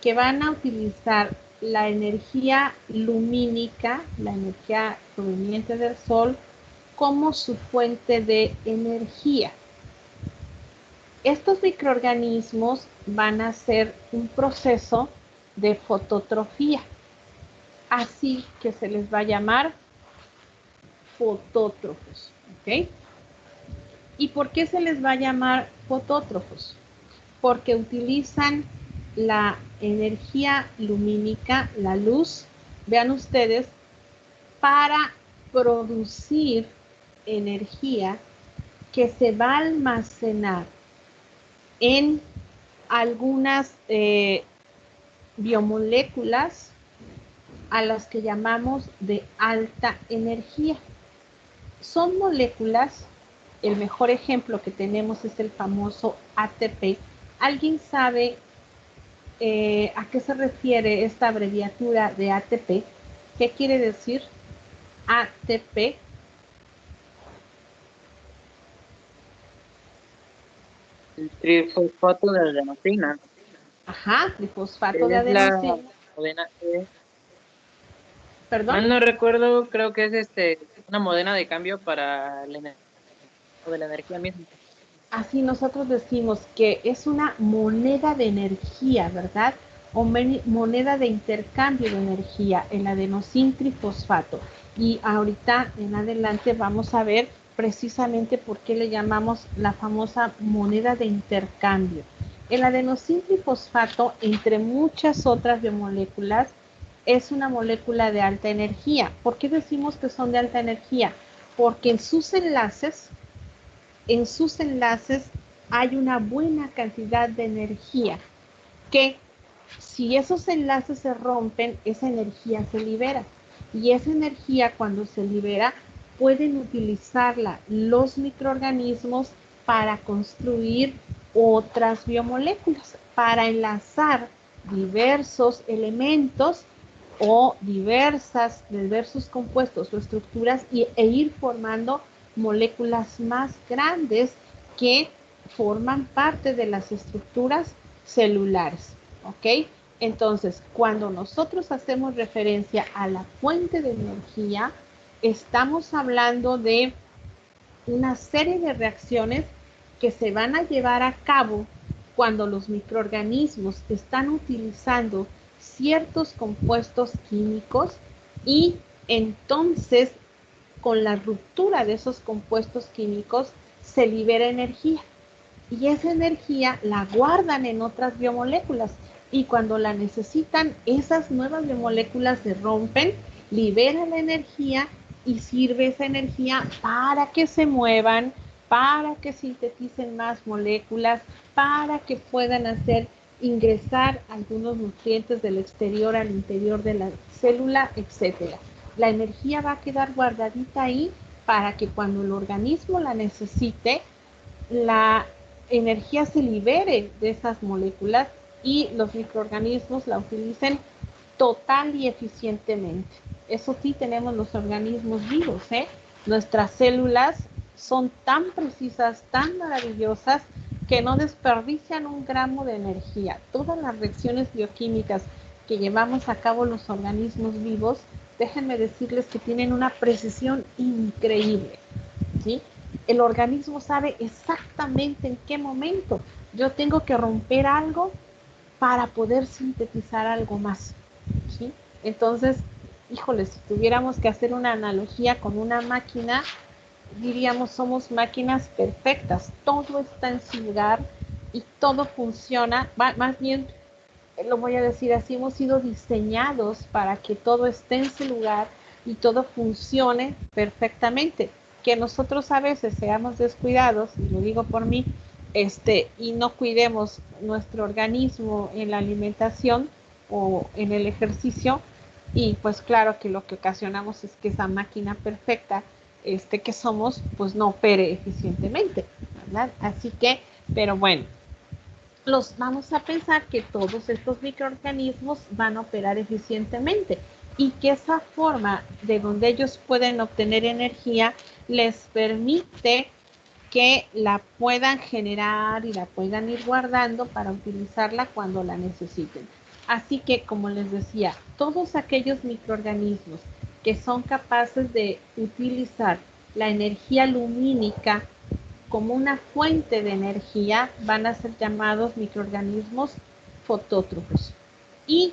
que van a utilizar la energía lumínica, la energía proveniente del sol, como su fuente de energía. Estos microorganismos van a hacer un proceso de fototrofía, así que se les va a llamar fotótrofos, ¿ok? ¿Y por qué se les va a llamar fotótrofos? Porque utilizan la energía lumínica, la luz, vean ustedes, para producir energía que se va a almacenar en algunas biomoléculas a las que llamamos de alta energía. Son moléculas, el mejor ejemplo que tenemos es el famoso ATP. ¿Alguien sabe a qué se refiere esta abreviatura de ATP? ¿Qué quiere decir ATP? El trifosfato de adenosina. Ajá, trifosfato de Es la adenosina. modena, ¿Perdón? mal no recuerdo, creo que es una modena de cambio para de la energía misma. Así nosotros decimos que es una moneda de energía, ¿verdad? O moneda de intercambio de energía, el adenosín trifosfato. Y ahorita en adelante vamos a ver precisamente por qué le llamamos la famosa moneda de intercambio. El adenosín trifosfato, entre muchas otras biomoléculas, es una molécula de alta energía. ¿Por qué decimos que son de alta energía? Porque en sus enlaces hay una buena cantidad de energía que Si esos enlaces se rompen, esa energía se libera. Y esa energía, cuando se libera, pueden utilizarla los microorganismos para construir otras biomoléculas, para enlazar diversos elementos o diversos compuestos o estructuras e ir formando moléculas más grandes que forman parte de las estructuras celulares, ¿ok? Entonces, cuando nosotros hacemos referencia a la fuente de energía, estamos hablando de una serie de reacciones que se van a llevar a cabo cuando los microorganismos están utilizando ciertos compuestos químicos y entonces con la ruptura de esos compuestos químicos se libera energía y esa energía la guardan en otras biomoléculas y cuando la necesitan, esas nuevas biomoléculas se rompen, liberan la energía y sirve esa energía para que se muevan, para que sinteticen más moléculas, para que puedan hacer ingresar algunos nutrientes del exterior al interior de la célula, etc. La energía va a quedar guardadita ahí para que cuando el organismo la necesite, la energía se libere de esas moléculas y los microorganismos la utilicen total y eficientemente. Eso sí tenemos los organismos vivos, ¿eh? Nuestras células son tan precisas, tan maravillosas, que no desperdician un gramo de energía. Todas las reacciones bioquímicas que llevamos a cabo los organismos vivos, déjenme decirles que tienen una precisión increíble, ¿sí? El organismo sabe exactamente en qué momento yo tengo que romper algo para poder sintetizar algo más, ¿sí? Entonces, híjole, si tuviéramos que hacer una analogía con una máquina, diríamos somos máquinas perfectas, todo está en su lugar y todo funciona, más bien lo voy a decir así, hemos sido diseñados para que todo esté en su lugar y todo funcione perfectamente. Que nosotros a veces seamos descuidados, y lo digo por mí, y no cuidemos nuestro organismo en la alimentación o en el ejercicio, y pues claro que lo que ocasionamos es que esa máquina perfecta que somos, pues no opere eficientemente, ¿verdad? Así que, pero bueno, vamos a pensar que todos estos microorganismos van a operar eficientemente y que esa forma de donde ellos pueden obtener energía les permite que la puedan generar y la puedan ir guardando para utilizarla cuando la necesiten. Así que, como les decía, todos aquellos microorganismos que son capaces de utilizar la energía lumínica como una fuente de energía van a ser llamados microorganismos fotótrofos. Y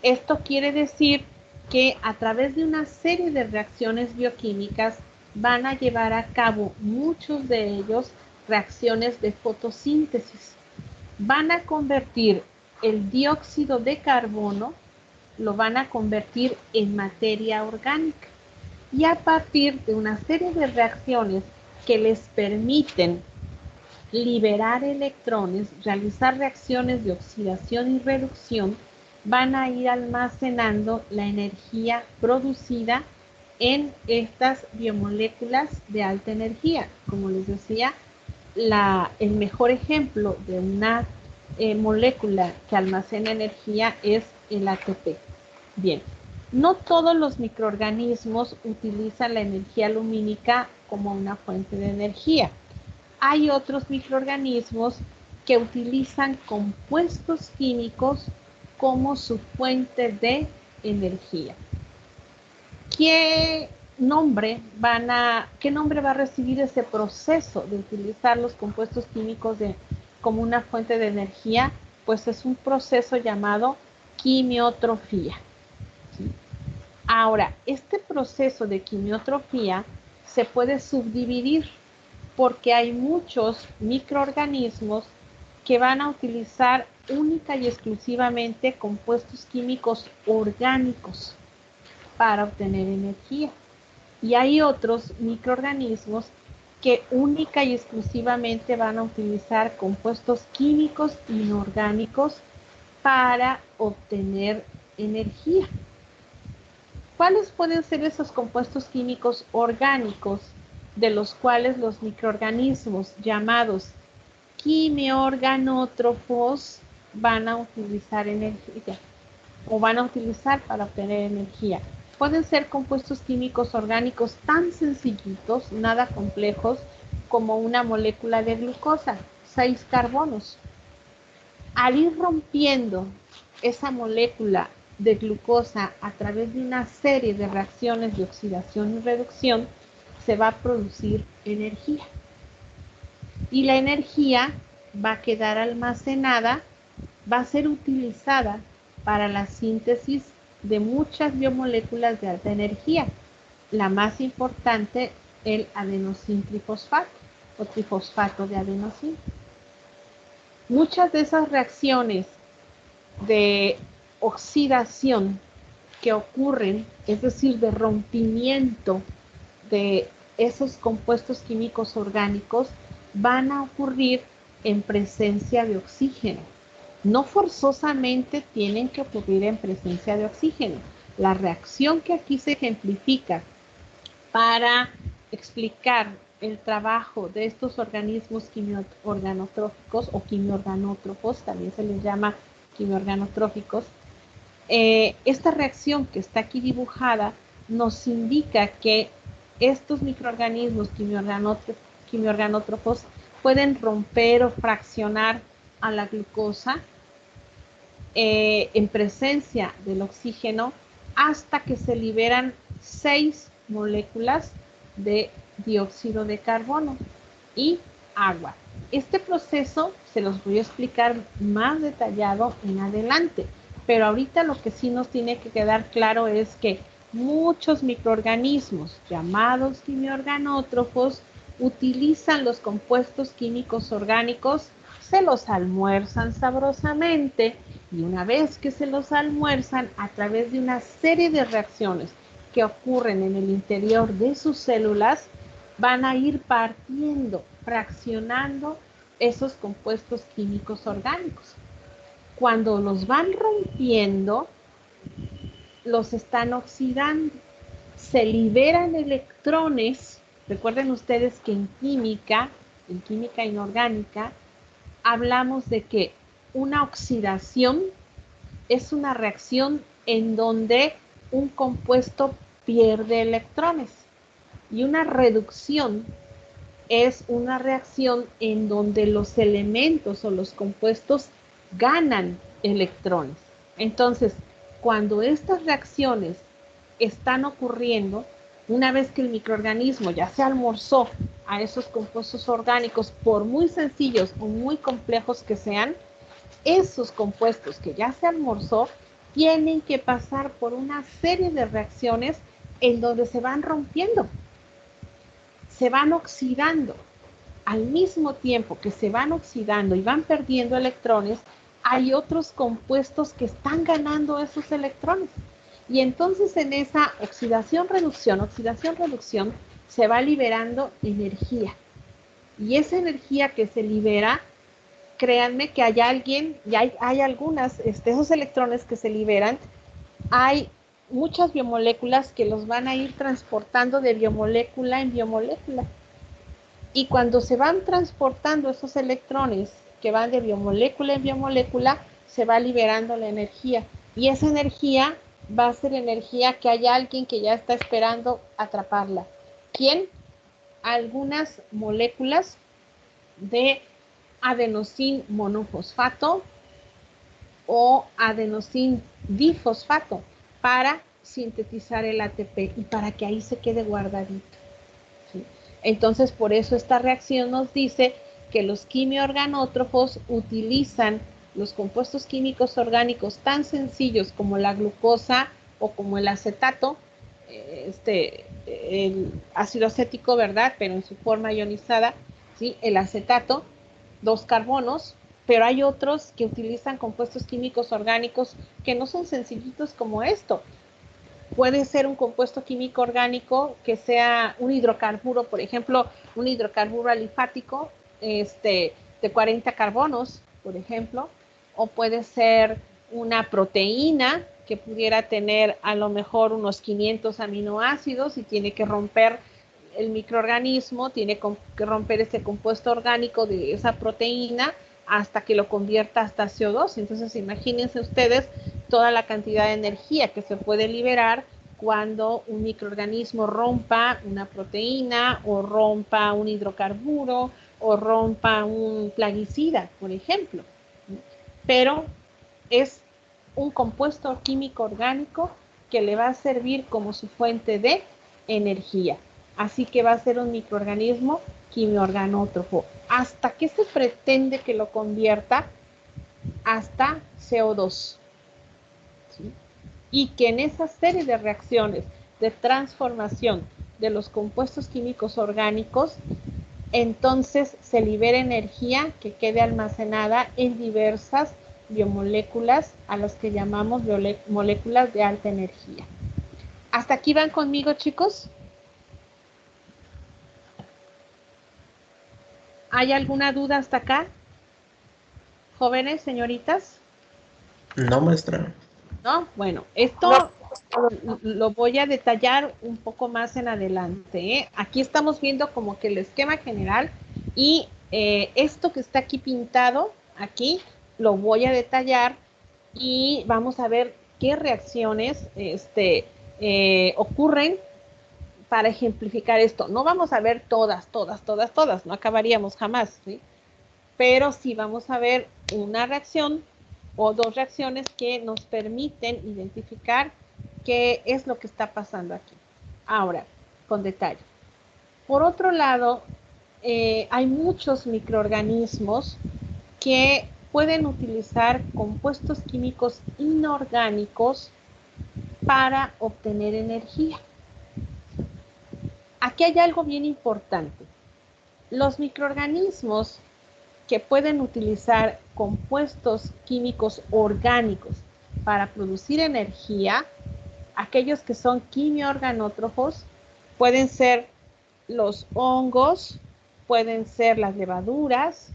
esto quiere decir que a través de una serie de reacciones bioquímicas van a llevar a cabo muchos de ellos reacciones de fotosíntesis. Van a convertir el dióxido de carbono, lo van a convertir en materia orgánica. Y a partir de una serie de reacciones que les permiten liberar electrones, realizar reacciones de oxidación y reducción, van a ir almacenando la energía producida en estas biomoléculas de alta energía. Como les decía, el mejor ejemplo de una molécula que almacena energía es el ATP. Bien, no todos los microorganismos utilizan la energía lumínica como una fuente de energía. Hay otros microorganismos que utilizan compuestos químicos como su fuente de energía. ¿Qué nombre va a recibir ese proceso de utilizar los compuestos químicos como una fuente de energía? Pues es un proceso llamado quimiotrofía. ¿Sí? Ahora, este proceso de quimiotrofía se puede subdividir porque hay muchos microorganismos que van a utilizar única y exclusivamente compuestos químicos orgánicos para obtener energía. Y hay otros microorganismos que única y exclusivamente van a utilizar compuestos químicos inorgánicos para obtener energía. ¿Cuáles pueden ser esos compuestos químicos orgánicos de los cuales los microorganismos llamados quimiorganótrofos van a utilizar energía o van a utilizar para obtener energía? Pueden ser compuestos químicos orgánicos tan sencillitos, nada complejos, como una molécula de glucosa, 6 carbonos. Al ir rompiendo esa molécula de glucosa a través de una serie de reacciones de oxidación y reducción, se va a producir energía. Y la energía va a quedar almacenada, va a ser utilizada para la síntesis de muchas biomoléculas de alta energía. La más importante, el adenosín trifosfato o trifosfato de adenosín. Muchas de esas reacciones de oxidación que ocurren, es decir, de rompimiento de esos compuestos químicos orgánicos, van a ocurrir en presencia de oxígeno. No forzosamente tienen que ocurrir en presencia de oxígeno. La reacción que aquí se ejemplifica para explicar el trabajo de estos organismos quimiorganotróficos o quimiorganótrofos, también se les llama quimiorganotróficos, esta reacción que está aquí dibujada nos indica que estos microorganismos quimiorganótrofos pueden romper o fraccionar a la glucosa en presencia del oxígeno hasta que se liberan 6 moléculas de dióxido de carbono y agua. Este proceso se los voy a explicar más detallado en adelante, pero ahorita lo que sí nos tiene que quedar claro es que muchos microorganismos llamados quimiorganótrofos utilizan los compuestos químicos orgánicos, se los almuerzan sabrosamente y una vez que se los almuerzan a través de una serie de reacciones que ocurren en el interior de sus células, van a ir partiendo, fraccionando esos compuestos químicos orgánicos. Cuando los van rompiendo, los están oxidando. Se liberan electrones. Recuerden ustedes que en química inorgánica, hablamos de que una oxidación es una reacción en donde un compuesto pierde electrones. Y una reducción es una reacción en donde los elementos o los compuestos ganan electrones. Entonces, cuando estas reacciones están ocurriendo, una vez que el microorganismo ya se almorzó a esos compuestos orgánicos, por muy sencillos o muy complejos que sean, esos compuestos que ya se almorzó tienen que pasar por una serie de reacciones en donde se van rompiendo, se van oxidando. Al mismo tiempo que se van oxidando y van perdiendo electrones, hay otros compuestos que están ganando esos electrones. Y entonces en esa oxidación-reducción, se va liberando energía. Y esa energía que se libera, créanme que hay alguien, y hay algunas, esos electrones que se liberan, hay muchas biomoléculas que los van a ir transportando de biomolécula en biomolécula. Y cuando se van transportando esos electrones que van de biomolécula en biomolécula, se va liberando la energía. Y esa energía va a ser energía que hay alguien que ya está esperando atraparla. ¿Quién? Algunas moléculas de adenosín monofosfato o adenosín difosfato para sintetizar el ATP y para que ahí se quede guardadito. ¿Sí? Entonces, por eso esta reacción nos dice que los quimiorganótrofos utilizan los compuestos químicos orgánicos tan sencillos como la glucosa o como el acetato, el ácido acético, ¿verdad? Pero en su forma ionizada, ¿sí? El acetato, 2 carbonos, pero hay otros que utilizan compuestos químicos orgánicos que no son sencillitos como esto. Puede ser un compuesto químico orgánico que sea un hidrocarburo, por ejemplo, un hidrocarburo alifático de 40 carbonos, por ejemplo, o puede ser una proteína que pudiera tener a lo mejor unos 500 aminoácidos y tiene que romper el microorganismo, tiene que romper ese compuesto orgánico de esa proteína hasta que lo convierta hasta CO2. Entonces imagínense ustedes toda la cantidad de energía que se puede liberar cuando un microorganismo rompa una proteína o rompa un hidrocarburo o rompa un plaguicida, por ejemplo. Pero es un compuesto químico orgánico que le va a servir como su fuente de energía. Así que va a ser un microorganismo quimiorganótropo. ¿Hasta qué se pretende que lo convierta? Hasta CO2. ¿Sí? Y que en esa serie de reacciones de transformación de los compuestos químicos orgánicos, entonces se libera energía que quede almacenada en diversas biomoléculas a las que llamamos moléculas de alta energía. ¿Hasta aquí van conmigo, chicos? ¿Hay alguna duda hasta acá? Jóvenes, señoritas. No, maestra. ¿No? Bueno, esto lo voy a detallar un poco más en adelante, ¿eh? Aquí estamos viendo como que el esquema general y esto que está aquí pintado, aquí, lo voy a detallar y vamos a ver qué reacciones ocurren para ejemplificar esto. No vamos a ver todas, no acabaríamos jamás, ¿sí? Pero sí vamos a ver una reacción o dos reacciones que nos permiten identificar qué es lo que está pasando aquí. Ahora, con detalle. Por otro lado, hay muchos microorganismos que pueden utilizar compuestos químicos inorgánicos para obtener energía. Aquí hay algo bien importante. Los microorganismos que pueden utilizar compuestos químicos orgánicos para producir energía, aquellos que son quimiorganótrofos, pueden ser los hongos, pueden ser las levaduras,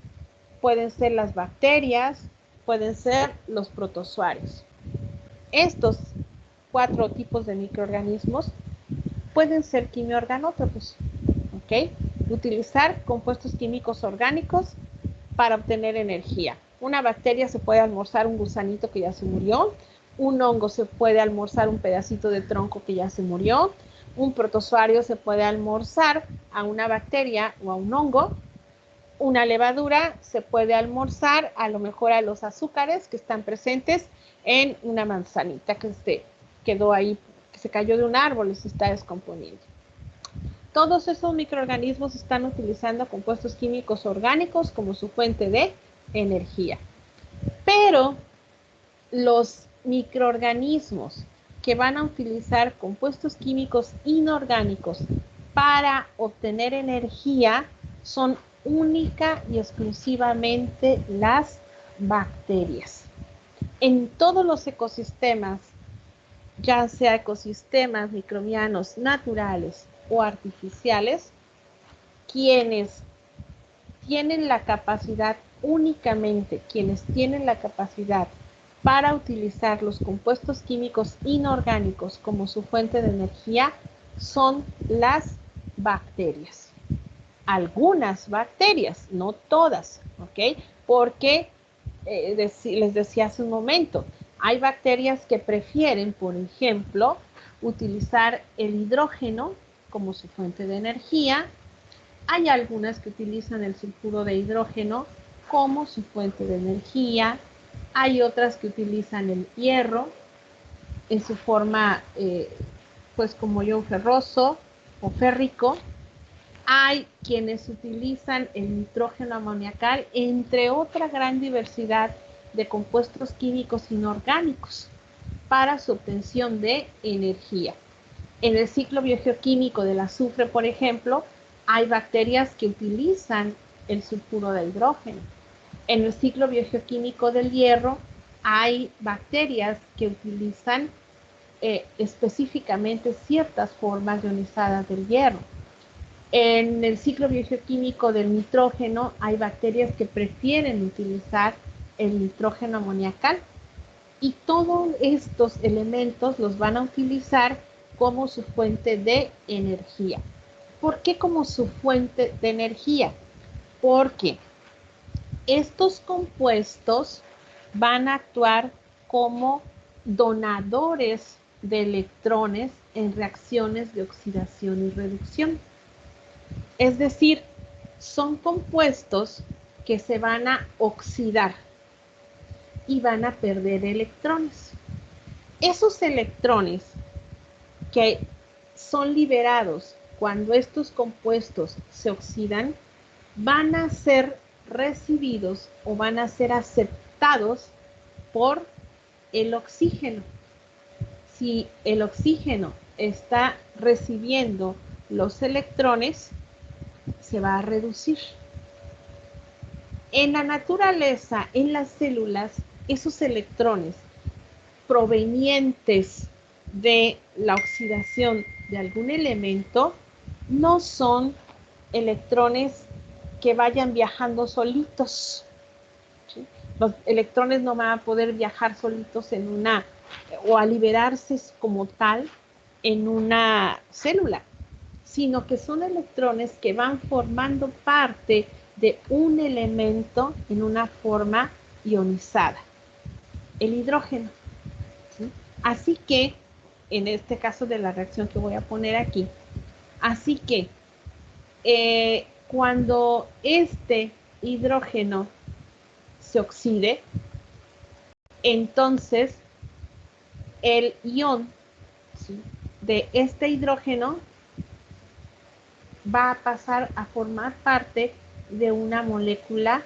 pueden ser las bacterias, pueden ser los protozoarios. Estos 4 tipos de microorganismos pueden ser quimiorganótrofos, ¿ok? Utilizar compuestos químicos orgánicos para obtener energía. Una bacteria se puede almorzar un gusanito que ya se murió, un hongo se puede almorzar un pedacito de tronco que ya se murió, un protozoario se puede almorzar a una bacteria o a un hongo, una levadura se puede almorzar a lo mejor a los azúcares que están presentes en una manzanita que se quedó ahí, que se cayó de un árbol y se está descomponiendo. Todos esos microorganismos están utilizando compuestos químicos orgánicos como su fuente de energía. Pero los microorganismos que van a utilizar compuestos químicos inorgánicos para obtener energía son única y exclusivamente las bacterias. En todos los ecosistemas, ya sea ecosistemas microbianos naturales o artificiales, quienes tienen la capacidad únicamente, quienes tienen la capacidad para utilizar los compuestos químicos inorgánicos como su fuente de energía son las bacterias. Algunas bacterias, no todas, ¿ok? Porque les decía hace un momento, hay bacterias que prefieren, por ejemplo, utilizar el hidrógeno como su fuente de energía. Hay algunas que utilizan el sulfuro de hidrógeno como su fuente de energía. Hay otras que utilizan el hierro en su forma, pues como ion ferroso o férrico. Hay quienes utilizan el nitrógeno amoniacal, entre otra gran diversidad de compuestos químicos inorgánicos para su obtención de energía. En el ciclo biogeoquímico del azufre, por ejemplo, hay bacterias que utilizan el sulfuro de hidrógeno. En el ciclo biogeoquímico del hierro, hay bacterias que utilizan específicamente ciertas formas ionizadas del hierro. En el ciclo biogeoquímico del nitrógeno, hay bacterias que prefieren utilizar el nitrógeno amoniacal. Y todos estos elementos los van a utilizar como su fuente de energía. ¿Por qué como su fuente de energía? Porque estos compuestos van a actuar como donadores de electrones en reacciones de oxidación y reducción. Es decir, son compuestos que se van a oxidar y van a perder electrones. Esos electrones que son liberados cuando estos compuestos se oxidan van a ser recibidos o van a ser aceptados por el oxígeno. Si el oxígeno está recibiendo los electrones, se va a reducir. En la naturaleza, en las células, esos electrones provenientes de la oxidación de algún elemento no son electrones que vayan viajando solitos. ¿Sí? Los electrones no van a poder viajar solitos en una, o a liberarse como tal en una célula, sino que son electrones que van formando parte de un elemento en una forma ionizada, el hidrógeno. ¿Sí? Así que, en este caso de la reacción que voy a poner aquí, así que cuando este hidrógeno se oxide, entonces el ion, ¿sí?, de este hidrógeno va a pasar a formar parte de una molécula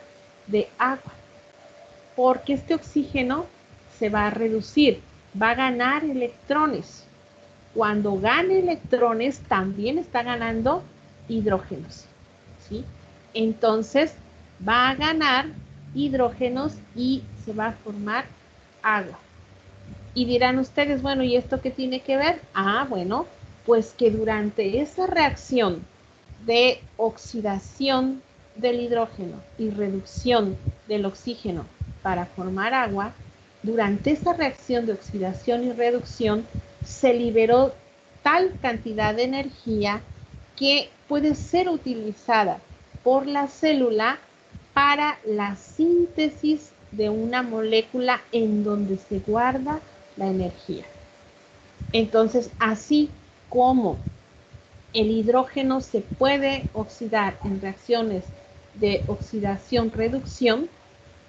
de agua, porque este oxígeno se va a reducir, va a ganar electrones. Cuando gane electrones, también está ganando hidrógenos, ¿sí? Entonces, va a ganar hidrógenos y se va a formar agua. Y dirán ustedes, bueno, ¿y esto qué tiene que ver? Ah, bueno, pues que durante esa reacción de oxidación del hidrógeno y reducción del oxígeno para formar agua, durante esa reacción de oxidación y reducción se liberó tal cantidad de energía que puede ser utilizada por la célula para la síntesis de una molécula en donde se guarda la energía. Entonces, así como el hidrógeno se puede oxidar en reacciones de oxidación-reducción,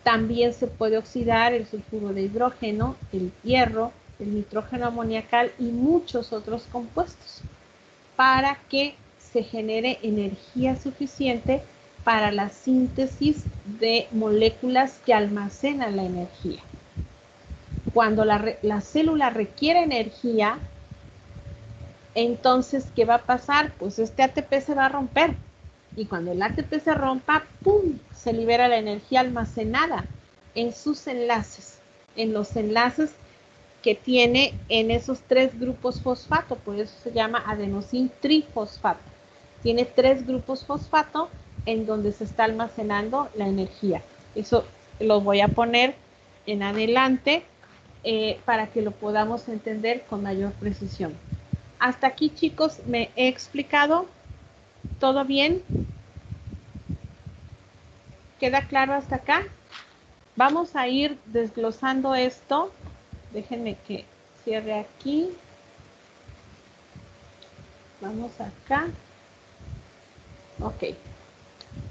también se puede oxidar el sulfuro de hidrógeno, el hierro, el nitrógeno amoniacal y muchos otros compuestos para que se genere energía suficiente para la síntesis de moléculas que almacenan la energía. Cuando la célula requiere energía, entonces, ¿qué va a pasar? Pues este ATP se va a romper. Y cuando el ATP se rompa, ¡pum!, se libera la energía almacenada en sus enlaces, en los enlaces que tiene en esos 3 grupos fosfato, por eso se llama adenosín trifosfato. Tiene 3 grupos fosfato en donde se está almacenando la energía. Eso lo voy a poner en adelante para que lo podamos entender con mayor precisión. Hasta aquí, chicos, me he explicado. ¿Todo bien? ¿Queda claro hasta acá? Vamos a ir desglosando esto. Déjenme que cierre aquí. Vamos acá. Ok.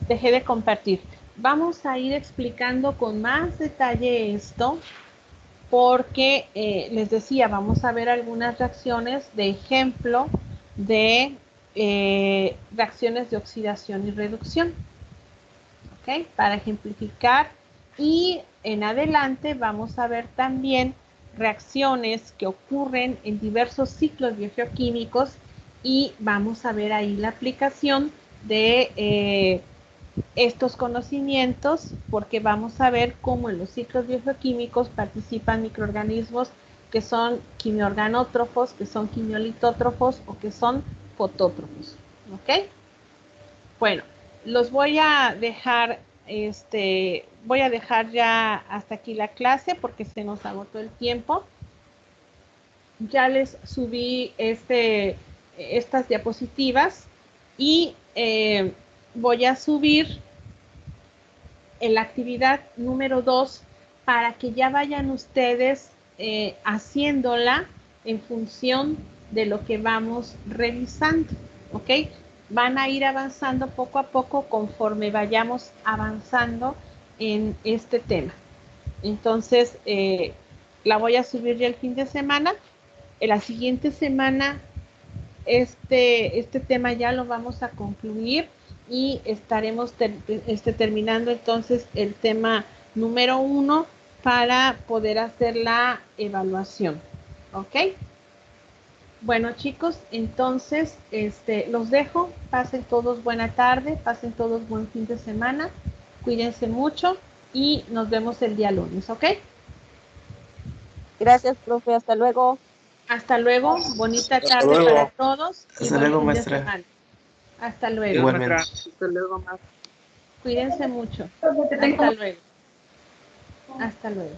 Dejé de compartir. Vamos a ir explicando con más detalle esto porque les decía, vamos a ver algunas reacciones de ejemplo de reacciones de oxidación y reducción. ¿Ok? Para ejemplificar, y en adelante vamos a ver también reacciones que ocurren en diversos ciclos biogeoquímicos y vamos a ver ahí la aplicación de estos conocimientos, porque vamos a ver cómo en los ciclos biogeoquímicos participan microorganismos que son quimiorganótrofos, que son quimiolitótrofos o que son fotótrofos. ¿Ok? Bueno, los voy a dejar voy a dejar ya hasta aquí la clase porque se nos agotó el tiempo. Ya les subí estas diapositivas y voy a subir en la actividad número 2 para que ya vayan ustedes haciéndola en función de lo que vamos revisando, ¿ok? Van a ir avanzando poco a poco conforme vayamos avanzando en este tema. Entonces, la voy a subir ya el fin de semana. En la siguiente semana, este tema ya lo vamos a concluir y estaremos terminando entonces el tema número 1 para poder hacer la evaluación. ¿Ok? Bueno, chicos, entonces los dejo. Pasen todos buena tarde, pasen todos buen fin de semana. Cuídense mucho y nos vemos el día lunes, ¿ok? Gracias, profe. Hasta luego. Hasta luego. Bonita Hasta tarde luego. para todos y Hasta buen luego, fin de maestra. semana. Hasta luego. Dios, Igualmente. maestra. Hasta luego, más. Cuídense mucho. Hasta luego. Hasta luego.